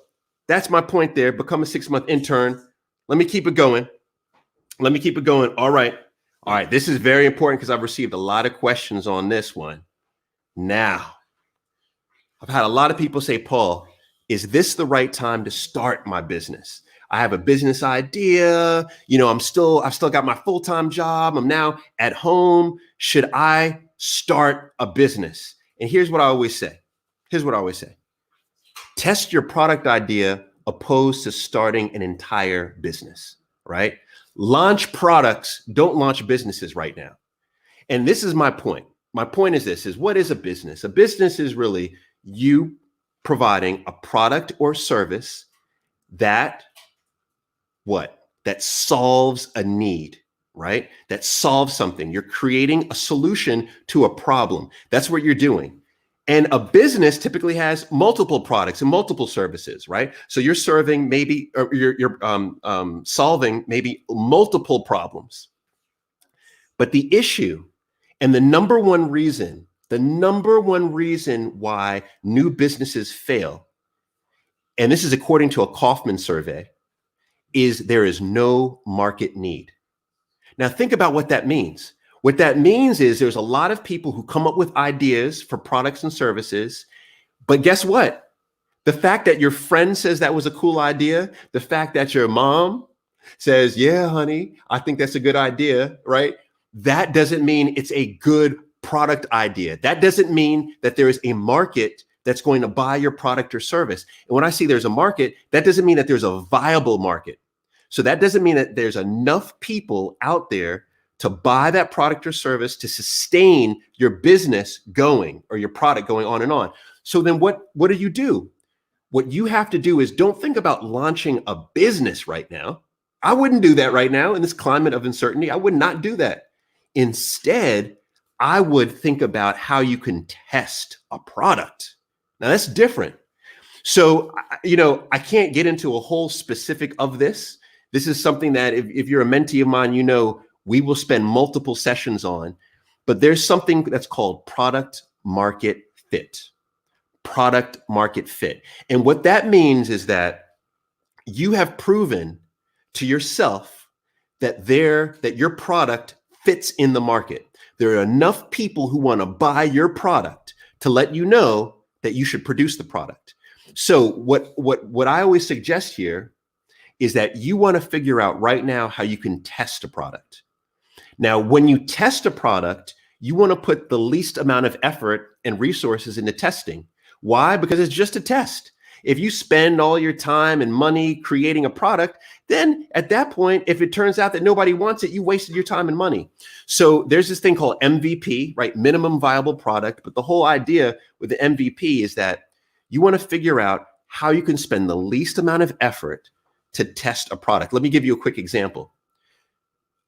that's my point there. Become a 6-month intern. Let me keep it going. All right. This is very important because I've received a lot of questions on this one. Now, I've had a lot of people say, Paul, is this the right time to start my business? I have a business idea. I've still got my full-time job. I'm now at home. Should I start a business? And here's what I always say. Test your product idea opposed to starting an entire business, right? Launch products, don't launch businesses right now. And this is my point. My point is this, what is a business? A business is really you providing a product or service that solves a need, right? That solves something. You're creating a solution to a problem. That's what you're doing. And a business typically has multiple products and multiple services, right? So you're serving maybe, or you're solving maybe multiple problems. But the issue and the number one reason why new businesses fail, and this is according to a Kaufman survey, is there is no market need. Now think about what that means. What that means is there's a lot of people who come up with ideas for products and services, but guess what? The fact that your friend says that was a cool idea, the fact that your mom says, yeah, honey, I think that's a good idea, right? That doesn't mean it's a good product idea. That doesn't mean that there is a market that's going to buy your product or service. And when I see there's a market, that doesn't mean that there's a viable market. So that doesn't mean that there's enough people out there to buy that product or service to sustain your business going or your product going on and on. So then what do? What you have to do is don't think about launching a business right now. I wouldn't do that right now in this climate of uncertainty. I would not do that. Instead, I would think about how you can test a product. Now that's different. So, I can't get into a whole specific of this. This is something that if you're a mentee of mine, we will spend multiple sessions on, but there's something that's called product market fit. Product market fit. And what that means is that you have proven to yourself that your product fits in the market. There are enough people who want to buy your product to let you know that you should produce the product. So what I always suggest here is that you want to figure out right now how you can test a product. Now, when you test a product, you want to put the least amount of effort and resources into testing. Why? Because it's just a test. If you spend all your time and money creating a product, then at that point, if it turns out that nobody wants it, you wasted your time and money. So there's this thing called MVP, right? Minimum viable product. But the whole idea with the MVP is that you want to figure out how you can spend the least amount of effort to test a product. Let me give you a quick example.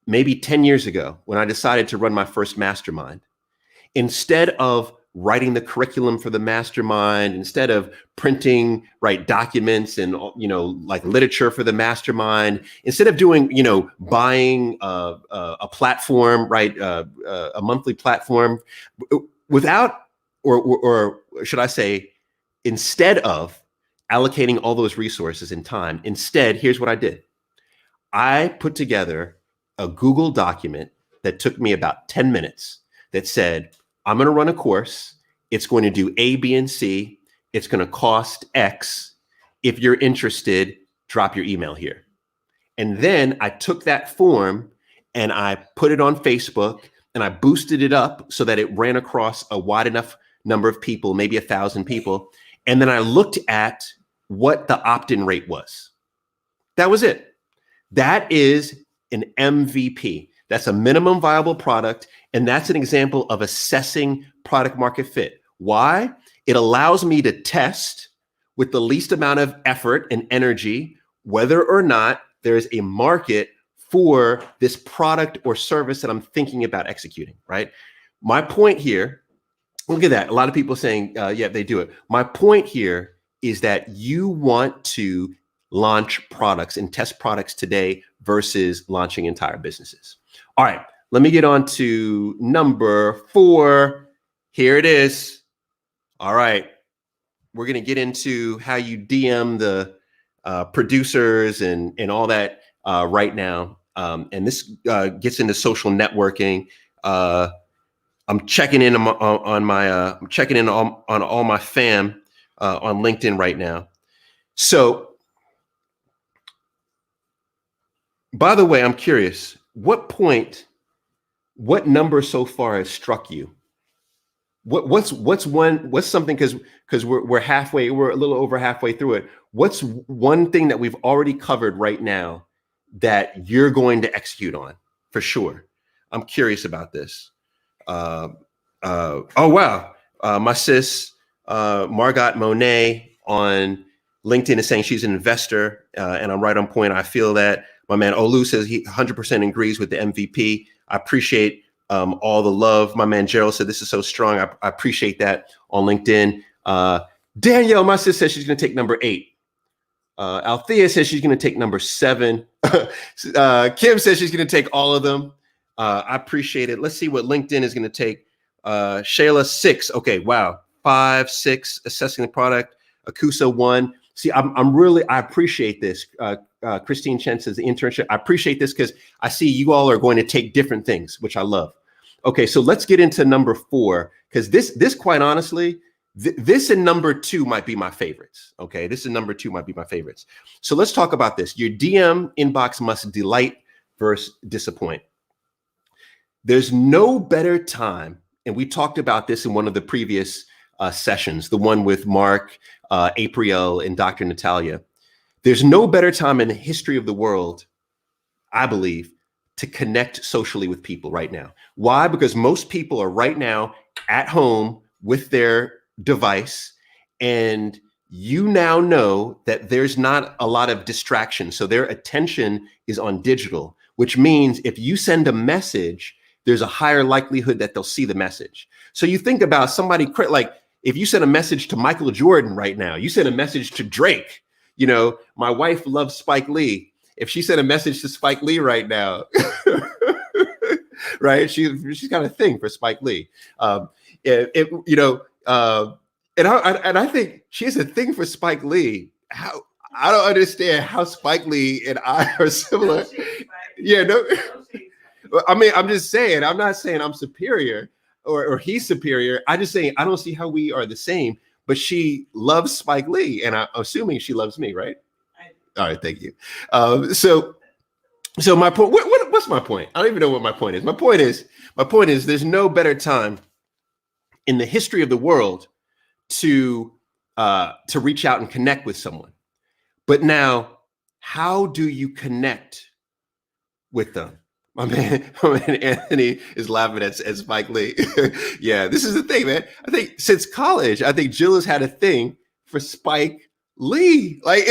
Maybe 10 years ago, when I decided to run my first mastermind, instead of writing the curriculum for the mastermind, instead of printing, documents and, literature for the mastermind, instead of doing, buying a platform, a monthly platform without, or should I say, instead of allocating all those resources and time, instead, here's what I did. I put together a Google document that took me about 10 minutes that said, I'm going to run a course. It's going to do A, B, and C. It's going to cost X. If you're interested, drop your email here. And then I took that form and I put it on Facebook and I boosted it up so that it ran across a wide enough number of people, maybe 1,000 people. And then I looked at what the opt-in rate was. That was it. That is an MVP. That's a minimum viable product. And that's an example of assessing product market fit. Why? It allows me to test with the least amount of effort and energy, whether or not there is a market for this product or service that I'm thinking about executing, right? My point here, look at that. A lot of people saying, yeah, they do it. My point here is that you want to launch products and test products today versus launching entire businesses. All right, let me get on to number 4. Here it is. All right, we're going to get into how you DM the producers and all that right now. And this gets into social networking. I'm checking in I'm checking in on all my fam on LinkedIn right now. So, by the way, I'm curious, what number so far has struck you? What's something, because we're a little over halfway through it. What's one thing that we've already covered right now that you're going to execute on for sure? I'm curious about this. Oh wow, my sis Margot Monet on LinkedIn is saying she's an investor, and I'm right on point. I feel that. My man Olu says he 100% agrees with the MVP. I appreciate all the love. My man Gerald said this is so strong. I appreciate that on LinkedIn. Danielle, my sis, says she's going to take number 8. Althea says she's going to take number 7. Kim says she's going to take all of them. I appreciate it. Let's see what LinkedIn is going to take. Shayla 6. Okay, wow. 5, 6. Assessing the product. Akusa 1. See, I appreciate this. Christine Chen says the internship. I appreciate this because I see you all are going to take different things, which I love. Okay, so let's get into number 4, because this quite honestly, this and number 2 might be my favorites. Okay, this and number 2 might be my favorites. So let's talk about this. Your DM inbox must delight versus disappoint. There's no better time, and we talked about this in one of the previous sessions, the one with Mark, April, and Dr. Natalia. There's no better time in the history of the world, I believe, to connect socially with people right now. Why? Because most people are right now at home with their device, and you now know that there's not a lot of distraction. So their attention is on digital, which means if you send a message, there's a higher likelihood that they'll see the message. So you think about somebody like if you send a message to Michael Jordan right now, you send a message to Drake. You know, my wife loves Spike Lee. If she sent a message to Spike Lee right now, right? She's got a thing for Spike Lee. And I think she has a thing for Spike Lee. How I don't understand how Spike Lee and I are similar. Yeah, no. I mean, I'm just saying. I'm not saying I'm superior or he's superior. I'm just saying I don't see how we are the same. But she loves Spike Lee, and I'm assuming she loves me, right? All right, thank you. So my point. What's my point? I don't even know what my point is. My point is, there's no better time in the history of the world to reach out and connect with someone. But now, how do you connect with them? My man Anthony is laughing at Spike Lee. Yeah, this is the thing, man. I think since college, I think Jill has had a thing for Spike Lee. Like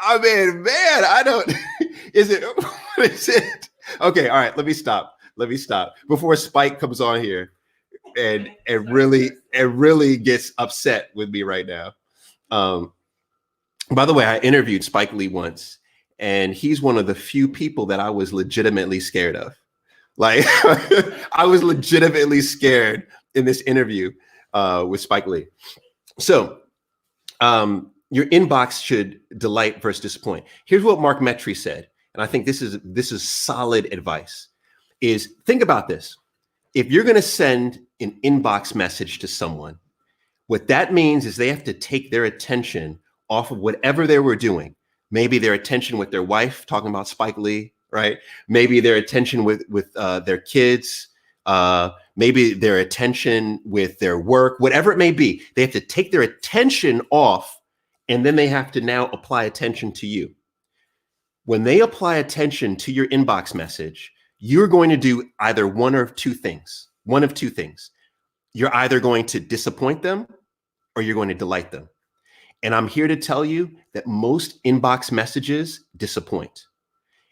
I don't, what is it? Okay, all right, let me stop before Spike comes on here and really gets upset with me right now. By the way, I interviewed Spike Lee once. And he's one of the few people that I was legitimately scared of. Like, I was legitimately scared in this interview with Spike Lee. So your inbox should delight versus disappoint. Here's what Mark Metry said. And I think this is solid advice, is think about this. If you're going to send an inbox message to someone, what that means is they have to take their attention off of whatever they were doing. Maybe their attention with their wife, talking about Spike Lee, right? Maybe their attention with their kids. Maybe their attention with their work, whatever it may be. They have to take their attention off, and then they have to now apply attention to you. When they apply attention to your inbox message, you're going to do either one of two things. You're either going to disappoint them or you're going to delight them. And I'm here to tell you that most inbox messages disappoint.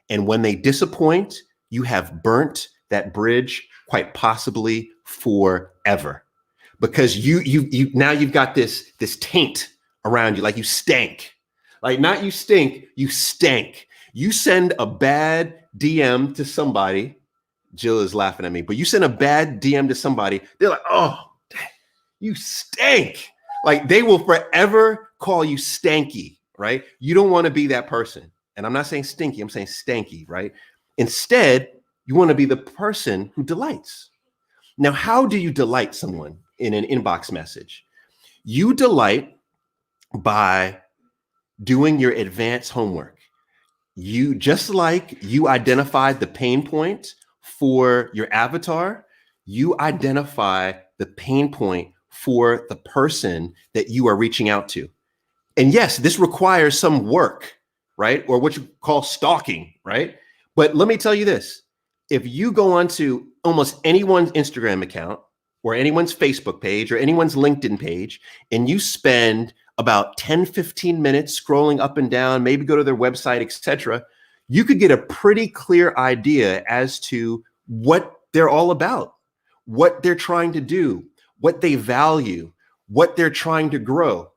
And when they disappoint, you have burnt that bridge quite possibly forever. Because you now you've got this taint around you, like you stank. Like not you stink, you stank. You send a bad DM to somebody. Jill is laughing at me, but you send a bad DM to somebody, they're like, oh, you stank. Like they will forever call you stanky, right? You don't want to be that person. And I'm not saying stinky, I'm saying stanky, right? Instead, you want to be the person who delights. Now, how do you delight someone in an inbox message? You delight by doing your advanced homework. You just like you identified the pain point for your avatar, you identify the pain point for the person that you are reaching out to. And yes, this requires some work, right? Or what you call stalking, right? But let me tell you this. If you go onto almost anyone's Instagram account or anyone's Facebook page or anyone's LinkedIn page, and you spend about 10, 15 minutes scrolling up and down, maybe go to their website, etc., you could get a pretty clear idea as to what they're all about, what they're trying to do, what they value, what they're trying to grow.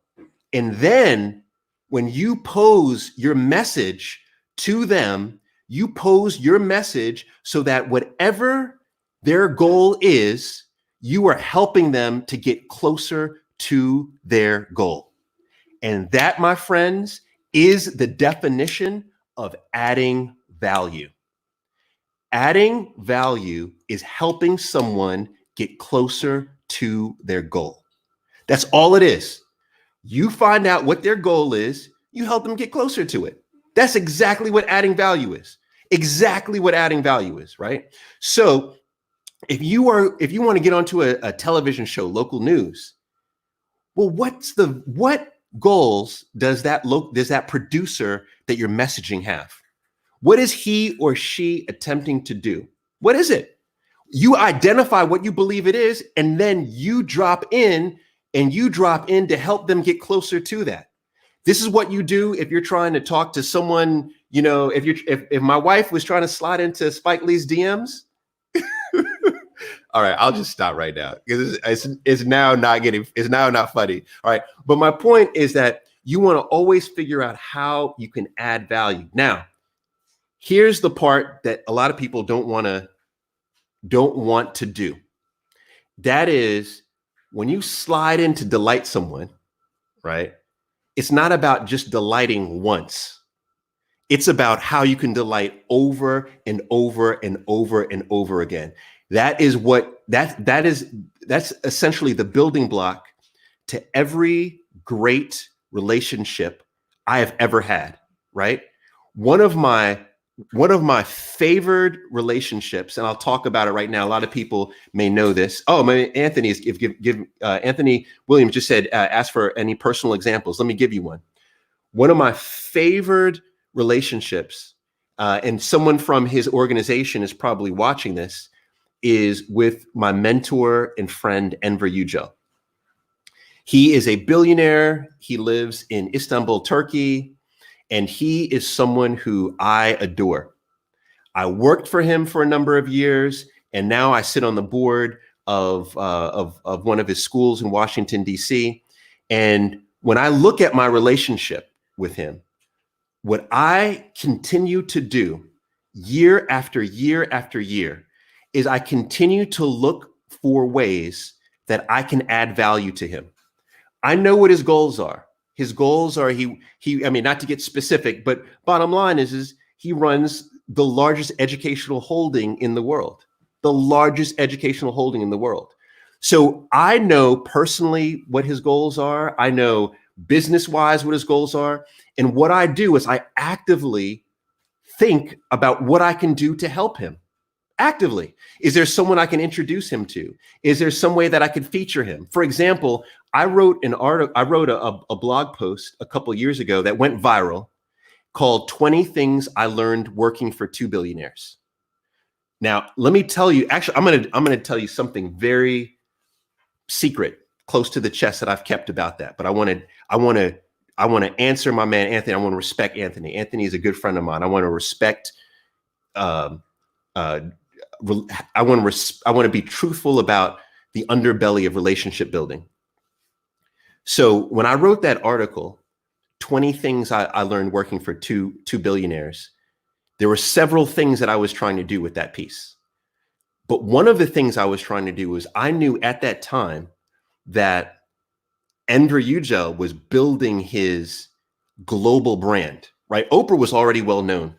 And then when you pose your message to them, you pose your message so that whatever their goal is, you are helping them to get closer to their goal. And that, my friends, is the definition of adding value. Adding value is helping someone get closer to their goal. That's all it is. You find out what their goal is, you help them get closer to it. That's exactly what adding value is. Exactly what adding value is, right? So if you want to get onto a television show, local news, well, what goals does that producer that you're messaging have? What is he or she attempting to do? What is it? You identify what you believe it is, and then you drop in to help them get closer to that. This is what you do if you're trying to talk to someone, if my wife was trying to slide into Spike Lee's DMs. All right, I'll just stop right now because it's now not funny. All right, but my point is that you want to always figure out how you can add value. Now, here's the part that a lot of people don't want to do. That is when you slide in to delight someone, right? It's not about just delighting once. It's about how you can delight over and over and over and over again. That's essentially the building block to every great relationship I have ever had, right? One of my favored relationships, and I'll talk about it right now. A lot of people may know this. Oh, Anthony Anthony Williams just said, ask for any personal examples. Let me give you one. One of my favored relationships, and someone from his organization is probably watching this, is with my mentor and friend, Enver Yücel. He is a billionaire. He lives in Istanbul, Turkey. And he is someone who I adore. I worked for him for a number of years, and now I sit on the board of one of his schools in Washington, D.C. And when I look at my relationship with him, what I continue to do year after year after year is I continue to look for ways that I can add value to him. I know what his goals are. His goals are not to get specific, but bottom line is he runs the largest educational holding in the world, So I know personally what his goals are. I know business-wise what his goals are. And what I do is I actively think about what I can do to help him. Actively. Is there someone I can introduce him to? Is there some way that I could feature him? For example, I wrote a blog post a couple years ago that went viral called 20 Things I Learned Working for 2 Billionaires. Now, let me tell you, actually, I'm going to tell you something very secret, close to the chest that I've kept about that. But I want to answer my man, Anthony. I want to respect Anthony. Anthony is a good friend of mine. I want to respect, I want to be truthful about the underbelly of relationship building. So when I wrote that article, 20 things I learned working for two billionaires, there were several things that I was trying to do with that piece. But one of the things I was trying to do was I knew at that time that Enver Yücel was building his global brand, right? Oprah was already well known,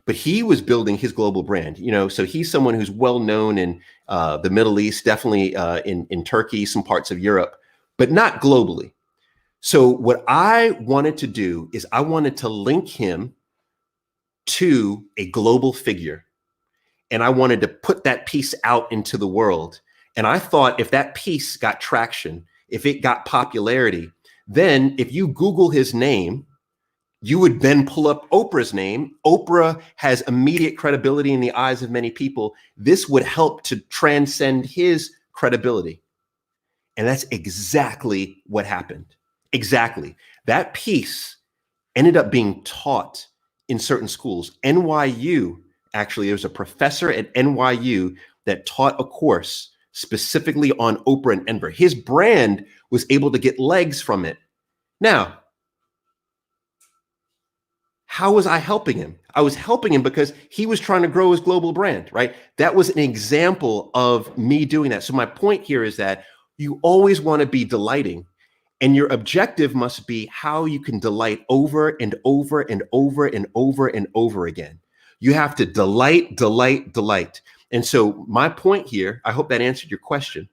but he was building his global brand, so he's someone who's well known in the Middle East, definitely in Turkey, some parts of Europe, but not globally. So what I wanted to do is I wanted to link him to a global figure. And I wanted to put that piece out into the world. And I thought if that piece got traction, if it got popularity, then if you Google his name, you would then pull up Oprah's name. Oprah has immediate credibility in the eyes of many people. This would help to transcend his credibility. And that's exactly what happened. Exactly. That piece ended up being taught in certain schools. NYU, actually, there was a professor at NYU that taught a course specifically on Oprah and Enver. His brand was able to get legs from it. Now, how was I helping him? I was helping him because he was trying to grow his global brand, right? That was an example of me doing that. So my point here is that you always want to be delighting, and your objective must be how you can delight over and over and over and over and over again. You have to delight, delight, delight. And so my point here, I hope that answered your question.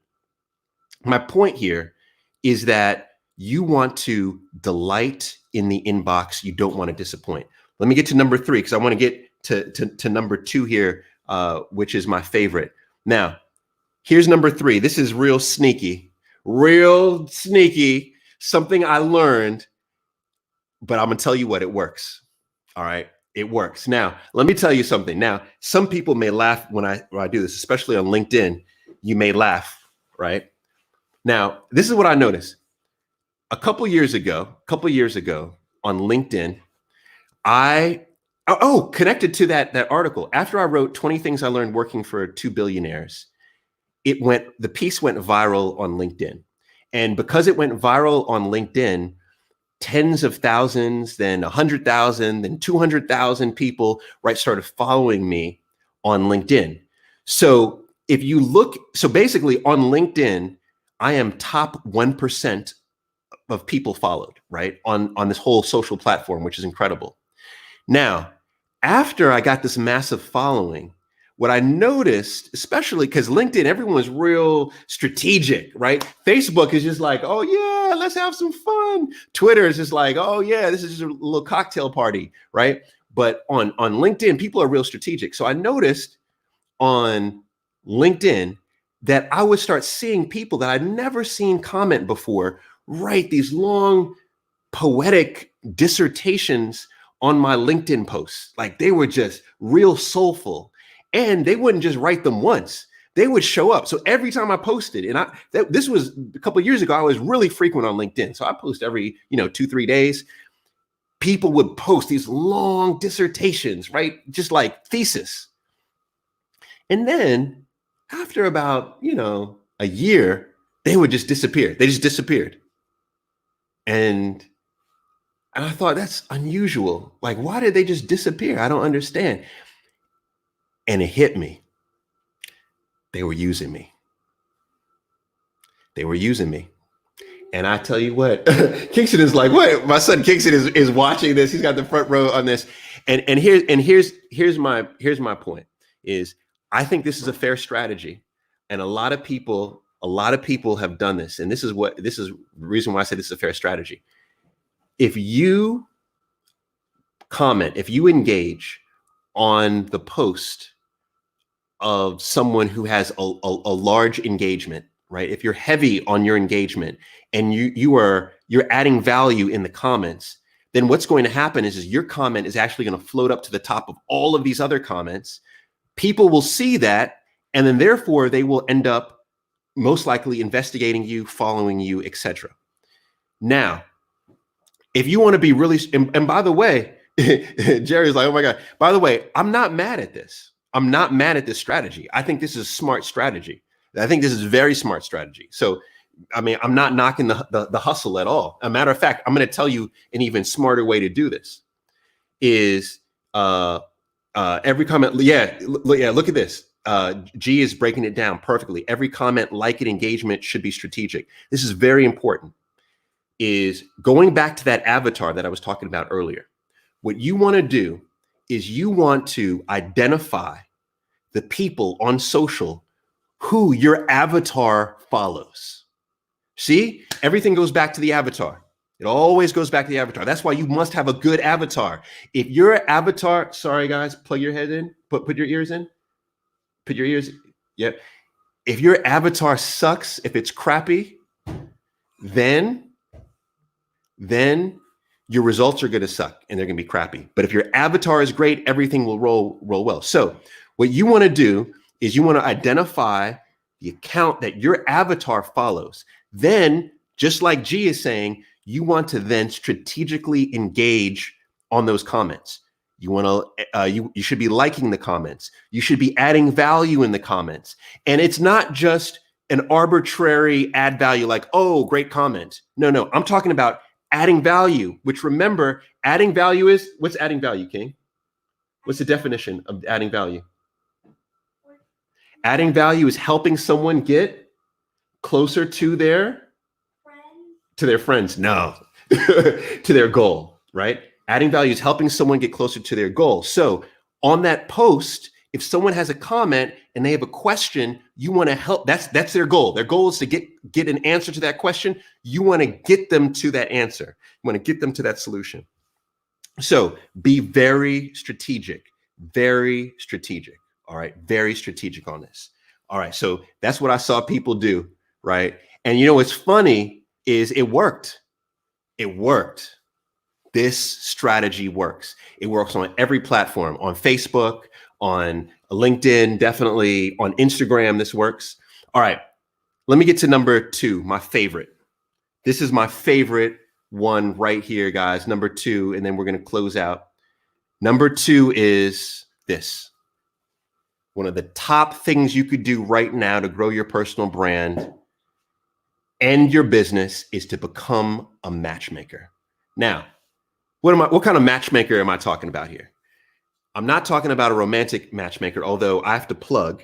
My point here is that you want to delight in the inbox. You don't want to disappoint. Let me get to number 3, because I want to get to number 2 here, which is my favorite. Now, here's number 3. This is real sneaky, something I learned, but I'm going to tell you what, it works. All right. It works. Now, let me tell you something. Now, some people may laugh when I do this, especially on LinkedIn. You may laugh, right? Now, this is what I noticed. A couple years ago on LinkedIn, connected to that article. After I wrote 20 things I learned working for 2 billionaires, the piece went viral on LinkedIn. And because it went viral on LinkedIn, tens of thousands, then 100,000, then 200,000 people, right, started following me on LinkedIn. So basically on LinkedIn, I am top 1% of people followed, right, on this whole social platform, which is incredible. Now, after I got this massive following, what I noticed, especially because LinkedIn, everyone was real strategic, right? Facebook is just like, oh yeah, let's have some fun. Twitter is just like, oh yeah, this is just a little cocktail party, right? But on LinkedIn, people are real strategic. So I noticed on LinkedIn that I would start seeing people that I'd never seen comment before write these long poetic dissertations on my LinkedIn posts. Like they were just real soulful. And they wouldn't just write them once. They would show up. So every time I posted, and this was a couple of years ago, I was really frequent on LinkedIn. So I post every 2-3 days. People would post these long dissertations, right? Just like thesis. And then after about, a year, they would just disappear. They just disappeared. And I thought, that's unusual. Like, why did they just disappear? I don't understand. And it hit me. They were using me. And I tell you what, Kingston is like, what? My son Kingston is watching this. He's got the front row on this. And here's my point is I think this is a fair strategy. And a lot of people have done this. And this is the reason why I said this is a fair strategy. If you comment, if you engage on the post of someone who has a large engagement, right? If you're heavy on your engagement and you're adding value in the comments, then what's going to happen is your comment is actually going to float up to the top of all of these other comments. People will see that, and then therefore they will end up most likely investigating you, following you, etc. Now, if you want to be really, and by the way, Jerry's like, oh my God, by the way, I'm not mad at this. I'm not mad at this strategy. I think this is a smart strategy. I think this is a very smart strategy. So I mean, I'm not knocking the hustle at all. A matter of fact, I'm going to tell you an even smarter way to do this is every comment. Yeah. Look at this. G is breaking it down perfectly. Every comment, like, and engagement should be strategic. This is very important. Is going back to that avatar that I was talking about earlier. What you want to do is you want to identify the people on social who your avatar follows. See, everything goes back to the avatar. It always goes back to the avatar. That's why you must have a good avatar. If your avatar, sorry guys, plug your head in, put your ears in, put your ears, yeah. If your avatar sucks, if it's crappy, then your results are going to suck and they're going to be crappy. But if your avatar is great, everything will roll well. So what you want to do is you want to identify the account that your avatar follows. Then, just like G is saying, you want to then strategically engage on those comments. You want to, you should be liking the comments. You should be adding value in the comments. And it's not just an arbitrary add value like, oh, great comment. No, I'm talking about adding value, which, remember, adding value is, what's adding value, King? What's the definition of adding value? Adding value is helping someone get closer to their friends. No, to their goal, right? Adding value is helping someone get closer to their goal. So on that post, if someone has a comment and they have a question, you want to help. That's their goal. Their goal is to get an answer to that question. You want to get them to that answer. You want to get them to that solution. So be very strategic, very strategic. All right. Very strategic on this. All right. So that's what I saw people do. Right. And you know, what's funny is it worked. It worked. This strategy works. It works on every platform, on Facebook, on LinkedIn, definitely on Instagram. This works. All right. Let me get to number 2, my favorite. This is my favorite one right here, guys. Number 2, and then we're going to close out. Number 2 is this. One of the top things you could do right now to grow your personal brand and your business is to become a matchmaker. Now, what kind of matchmaker am I talking about here? I'm not talking about a romantic matchmaker, although I have to plug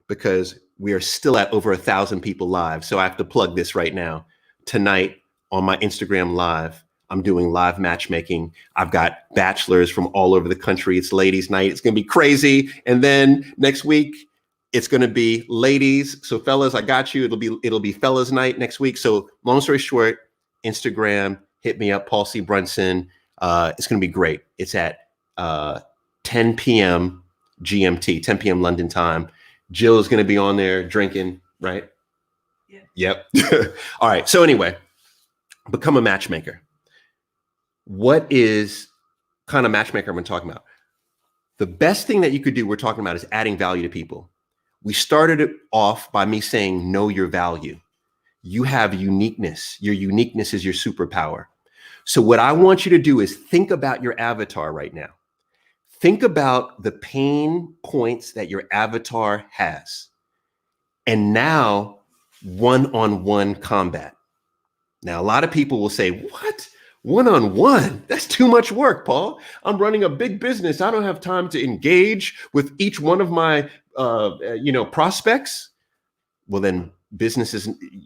because we are still at over 1,000 people live. So I have to plug this right now. Tonight on my Instagram live, I'm doing live matchmaking. I've got bachelors from all over the country. It's ladies' night. It's going to be crazy. And then next week, it's going to be ladies. So fellas, I got you. It'll be fellas' night next week. So long story short, Instagram, hit me up, Paul C. Brunson. It's going to be great. It's at 10 p.m. GMT, 10 p.m. London time. Jill is going to be on there drinking, right? Yeah. Yep. All right. So anyway, become a matchmaker. What is kind of matchmaker I'm talking about? The best thing that you could do, we're talking about, is adding value to people. We started it off by me saying, know your value. You have uniqueness. Your uniqueness is your superpower. So what I want you to do is think about your avatar right now. Think about the pain points that your avatar has. And now, one-on-one combat. Now, a lot of people will say, what? One-on-one? That's too much work, Paul. I'm running a big business. I don't have time to engage with each one of my, prospects. Well, then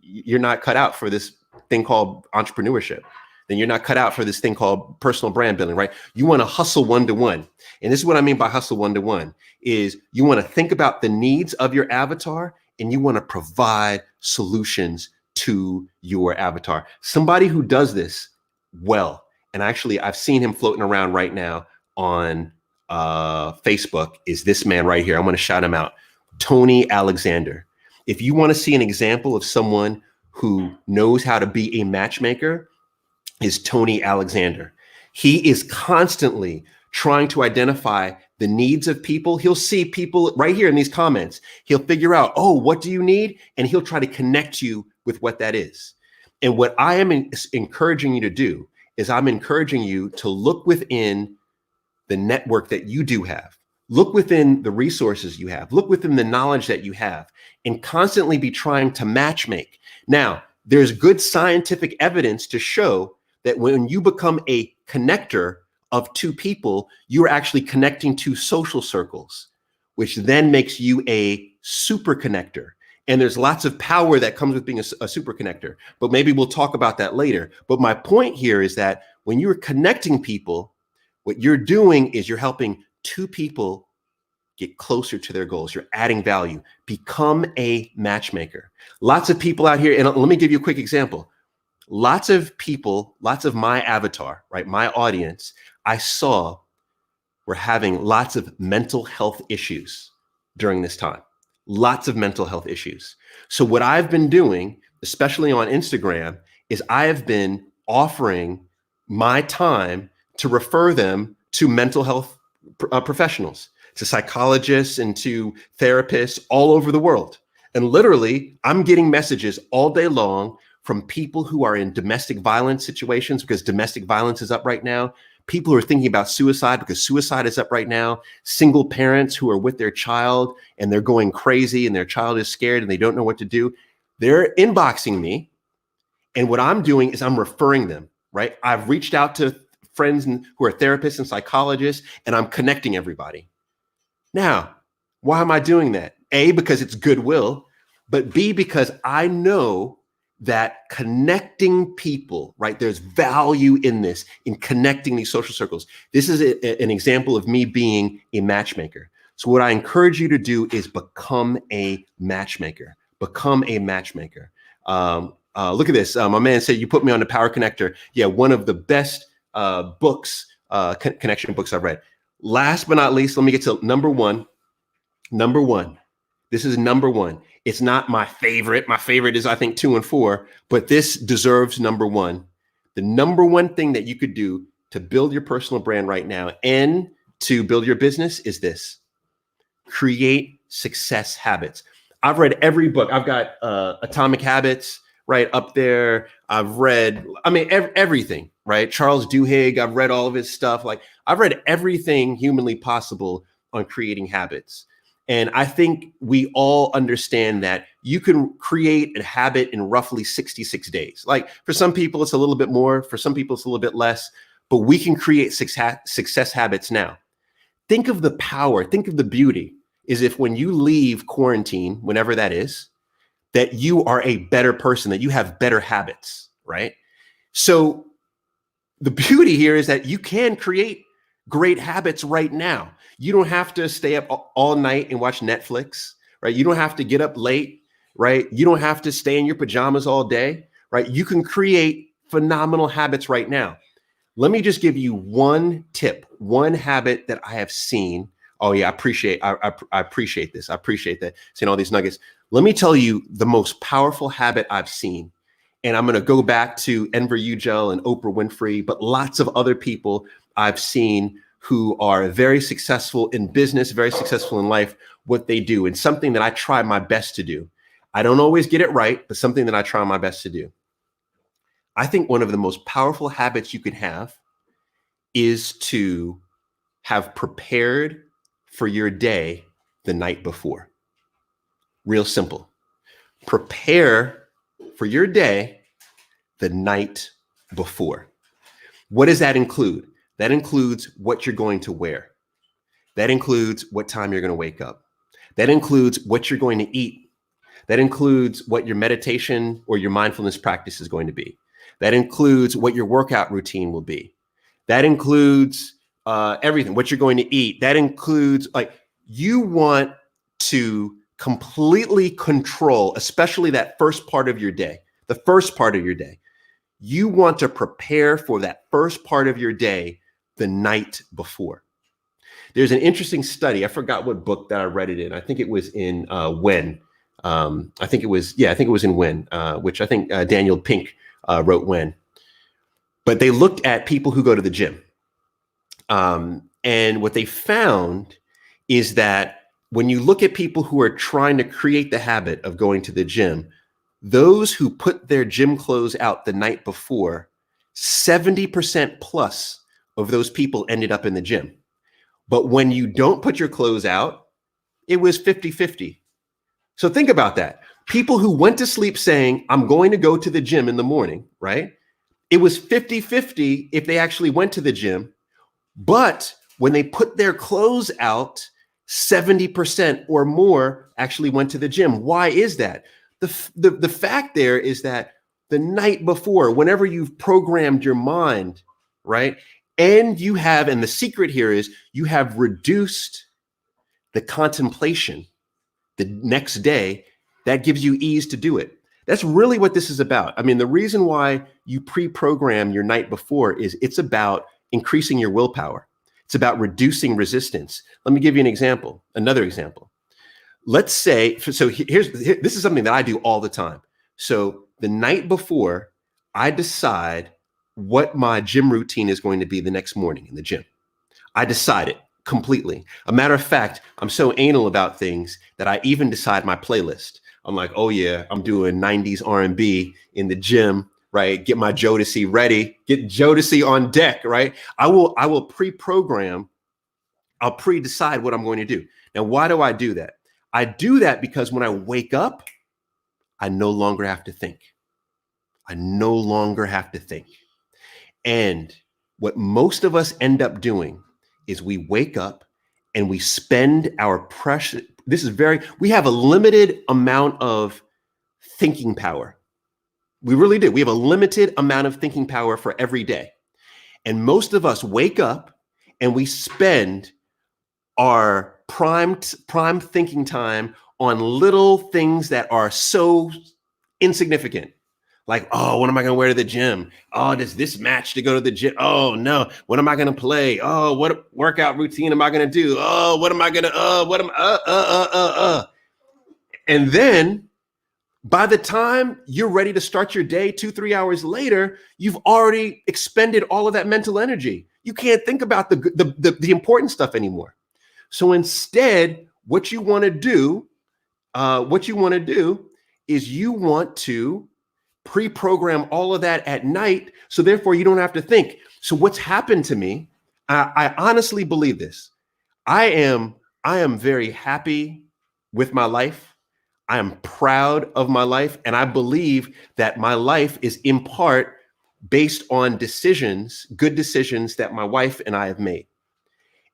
you're not cut out for this thing called entrepreneurship. Then you're not cut out for this thing called personal brand building, right? You want to hustle one-to-one. And this is what I mean by hustle one-to-one, is you want to think about the needs of your avatar and you want to provide solutions to your avatar. Somebody who does this well, and actually I've seen him floating around right now on Facebook, is this man right here. I'm going to shout him out, Tony Alexander. If you want to see an example of someone who knows how to be a matchmaker, is Tony Alexander. He is constantly trying to identify the needs of people. He'll see people right here in these comments. He'll figure out, oh, what do you need? And he'll try to connect you with what that is. And what I am encouraging you to do is I'm encouraging you to look within the network that you do have. Look within the resources you have. Look within the knowledge that you have and constantly be trying to matchmake. Now, there's good scientific evidence to show that when you become a connector of two people, you're actually connecting two social circles, which then makes you a super connector. And there's lots of power that comes with being a super connector, but maybe we'll talk about that later. But my point here is that when you're connecting people, what you're doing is you're helping two people get closer to their goals. You're adding value. Become a matchmaker. Lots of people out here, and let me give you a quick example. Lots of people, lots of my avatar, right, my audience, I saw were having lots of mental health issues during this time. Lots of mental health issues. So what I've been doing, especially on Instagram, is I have been offering my time to refer them to mental health professionals, to psychologists and to therapists all over the world. And literally, I'm getting messages all day long from people who are in domestic violence situations, because domestic violence is up right now. People who are thinking about suicide because suicide is up right now. Single parents who are with their child and they're going crazy and their child is scared and they don't know what to do. They're inboxing me. And what I'm doing is I'm referring them, right? I've reached out to friends who are therapists and psychologists, and I'm connecting everybody. Now, why am I doing that? A, because it's goodwill, but B, because I know that connecting people, right? There's value in this, in connecting these social circles. This is an example of me being a matchmaker. So what I encourage you to do is become a matchmaker. Become a matchmaker. Look at this. My man said, you put me on the Power Connector. Yeah, one of the best books, connection books I've read. Last but not least, let me get to number one. Number one. This is number one. It's not my favorite. My favorite is, I think, 2 and 4, but this deserves number one. The number one thing that you could do to build your personal brand right now and to build your business is this: create success habits. I've read every book. I've got Atomic Habits right up there. I've read, everything, right? Charles Duhigg, I've read all of his stuff. Like, I've read everything humanly possible on creating habits. And I think we all understand that you can create a habit in roughly 66 days. Like, for some people, it's a little bit more. For some people, it's a little bit less. But we can create success habits now. Think of the power. Think of the beauty. Is if when you leave quarantine, whenever that is, that you are a better person, that you have better habits, right? So the beauty here is that you can create great habits right now. You don't have to stay up all night and watch Netflix, right? You don't have to get up late, right? You don't have to stay in your pajamas all day, right? You can create phenomenal habits right now. Let me just give you one tip, one habit that I have seen. Oh yeah, I appreciate this. I appreciate that, seeing all these nuggets. Let me tell you the most powerful habit I've seen. And I'm going to go back to Enver Yücel and Oprah Winfrey, but lots of other people I've seen who are very successful in business, very successful in life, what they do, and something that I try my best to do. I don't always get it right, but something that I try my best to do. I think one of the most powerful habits you can have is to have prepared for your day the night before. Real simple. Prepare for your day the night before. What does that include? That includes what you're going to wear. That includes what time you're going to wake up. That includes what you're going to eat. That includes what your meditation or your mindfulness practice is going to be. That includes what your workout routine will be. That includes everything, what you're going to eat. That includes, like, you want to completely control, especially that first part of your day, the first part of your day. You want to prepare for that first part of your day the night before. There's an interesting study. I forgot what book that I read it in. I think it was in When. I think it was in When, which I think Daniel Pink wrote When. But they looked at people who go to the gym. And what they found is that when you look at people who are trying to create the habit of going to the gym, those who put their gym clothes out the night before, 70% plus of those people ended up in the gym. But when you don't put your clothes out, it was 50-50. So think about that. People who went to sleep saying, I'm going to go to the gym in the morning, right? It was 50-50 if they actually went to the gym. But when they put their clothes out, 70% or more actually went to the gym. Why is that? The fact there is that the night before, whenever you've programmed your mind, right? And the secret here is you have reduced the contemplation the next day. That gives you ease to do it. That's really what this is about. I mean, the reason why you pre-program your night before is it's about increasing your willpower. It's about reducing resistance. Let me give you another example. Let's say, this is something that I do all the time. So the night before, I decide what my gym routine is going to be the next morning in the gym. I decide it completely. A matter of fact, I'm so anal about things that I even decide my playlist. I'm like, oh yeah, I'm doing 90s R&B in the gym, right? Get my Jodeci ready, get Jodeci on deck, right? I will pre-program, I'll pre-decide what I'm going to do. Now, why do I do that? I do that because when I wake up, I no longer have to think. I no longer have to think. And what most of us end up doing is we wake up and we spend our precious, we have a limited amount of thinking power. We really do. We have a limited amount of thinking power for every day. And most of us wake up and we spend our prime thinking time on little things that are so insignificant. Like, oh, what am I going to wear to the gym? Oh, does this match to go to the gym? Oh, no. What am I going to play? Oh, what workout routine am I going to do? Oh, what am I going to, And then by the time you're ready to start your day 2-3 hours later, you've already expended all of that mental energy. You can't think about the important stuff anymore. So instead, what you want to do is you want to pre-program all of that at night, so therefore you don't have to think. So what's happened to me, I honestly believe this. I am very happy with my life. I am proud of my life, and I believe that my life is in part based on good decisions that my wife and I have made.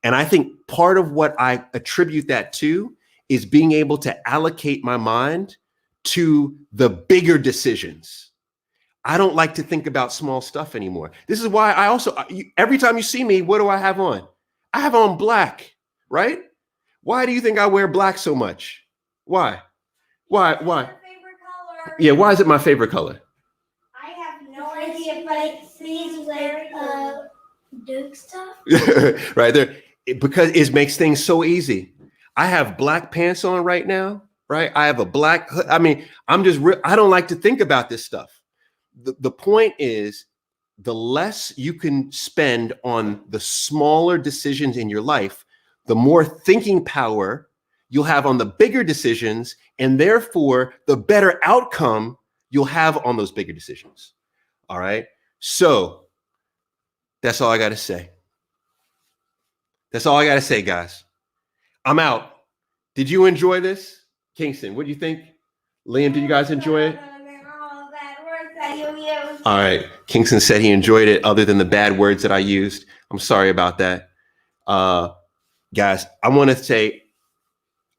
And I think part of what I attribute that to is being able to allocate my mind to the bigger decisions. I don't like to think about small stuff anymore. This is why every time you see me, what do I have on? I have on black, right? Why do you think I wear black so much? Why? Why? Your favorite color. Yeah, why is it my favorite color? I have no idea, but it seems like Duke stuff. Right there, because it makes things so easy. I have black pants on right now, right? I have a black hood. I mean, I don't like to think about this stuff. The point is, the less you can spend on the smaller decisions in your life, the more thinking power you'll have on the bigger decisions, and therefore the better outcome you'll have on those bigger decisions. All right. So that's all I got to say. That's all I got to say, guys. I'm out. Did you enjoy this? Kingston, what do you think? Liam, did you guys enjoy it? All right. Kingston said he enjoyed it other than the bad words that I used. I'm sorry about that. Guys, I want to say,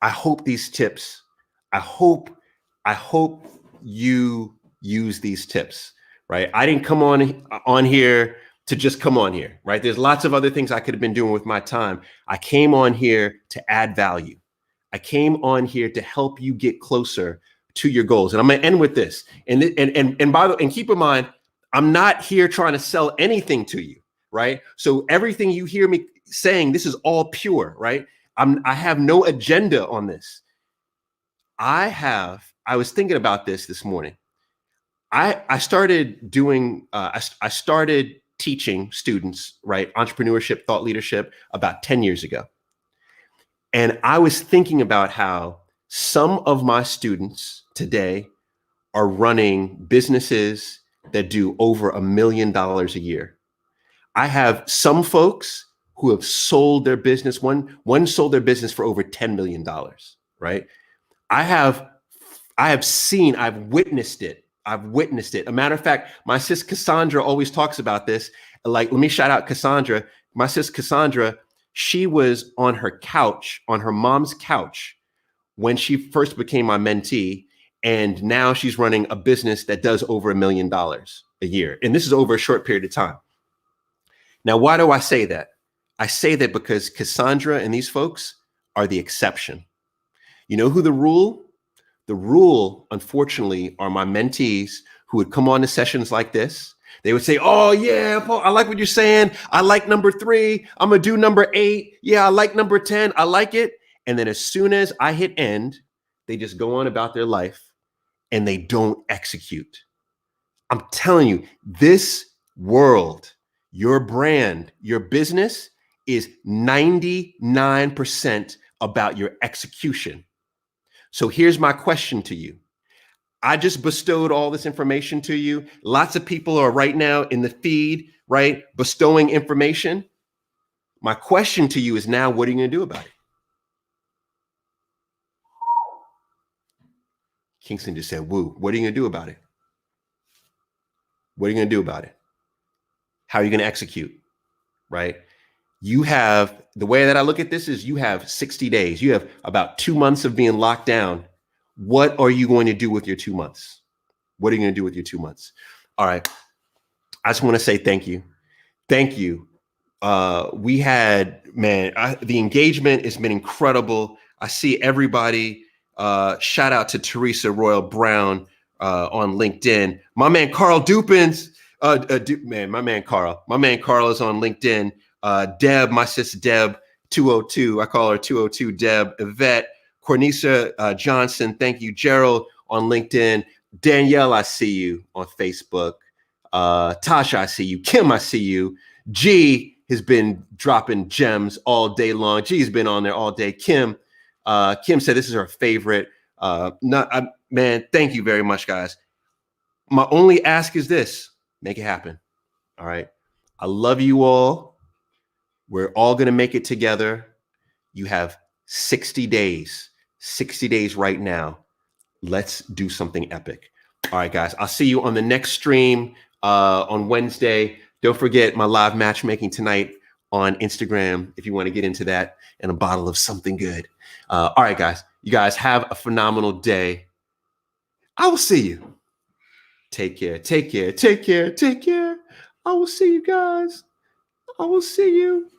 I hope these tips, I hope you use these tips, right? I didn't come on here to just come on here, right? There's lots of other things I could have been doing with my time. I came on here to add value. I came on here to help you get closer to your goals. And I'm going to end with this. And by the way, and keep in mind, I'm not here trying to sell anything to you, right? So everything you hear me saying, this is all pure, right? I have no agenda on this. I was thinking about this morning. I started doing, I started teaching students, right? Entrepreneurship, thought leadership about 10 years ago. And I was thinking about how some of my students today are running businesses that do over $1 million a year. I have some folks who have sold their business. One sold their business for over $10 million, right? I have I've witnessed it. I've witnessed it. A matter of fact, my sis Cassandra always talks about this. Like, let me shout out Cassandra. My sis Cassandra, she was on her couch, on her mom's couch, when she first became my mentee. And now she's running a business that does over $1 million a year. And this is over a short period of time. Now, why do I say that? I say that because Cassandra and these folks are the exception. You know who the rule? The rule, unfortunately, are my mentees who would come on to sessions like this. They would say, oh, yeah, Paul, I like what you're saying. I like number 3. I'm going to do number 8. Yeah, I like number 10. I like it. And then as soon as I hit end, they just go on about their life and they don't execute. I'm telling you, this world, your brand, your business is 99% about your execution. So here's my question to you. I just bestowed all this information to you. Lots of people are right now in the feed, right? Bestowing information. My question to you is now, what are you going to do about it? Kingston just said, woo. What are you going to do about it? What are you going to do about it? How are you going to execute, right? You have, the way that I look at this is you have 60 days. You have about 2 months of being locked down. What are you going to do with your 2 months? What are you going to do with your 2 months? All right. I just want to say thank you. Thank you. We had, man, the engagement has been incredible. I see everybody. Shout out to Teresa Royal Brown on LinkedIn. My man, Carl Dupins. My man, Carl is on LinkedIn. Deb, my sis Deb, 202. I call her 202 Deb. Yvette, Cornisa Johnson. Thank you. Gerald on LinkedIn. Danielle, I see you on Facebook. Tasha, I see you. Kim, I see you. G has been dropping gems all day long. G's been on there all day. Kim said this is her favorite. Man, thank you very much, guys. My only ask is this: make it happen. All right. I love you all. We're all going to make it together. You have 60 days right now. Let's do something epic. All right, guys. I'll see you on the next stream on Wednesday. Don't forget my live matchmaking tonight on Instagram if you want to get into that and a bottle of something good. All right, guys. You guys have a phenomenal day. I will see you. Take care. Take care. Take care. Take care. I will see you guys. I will see you.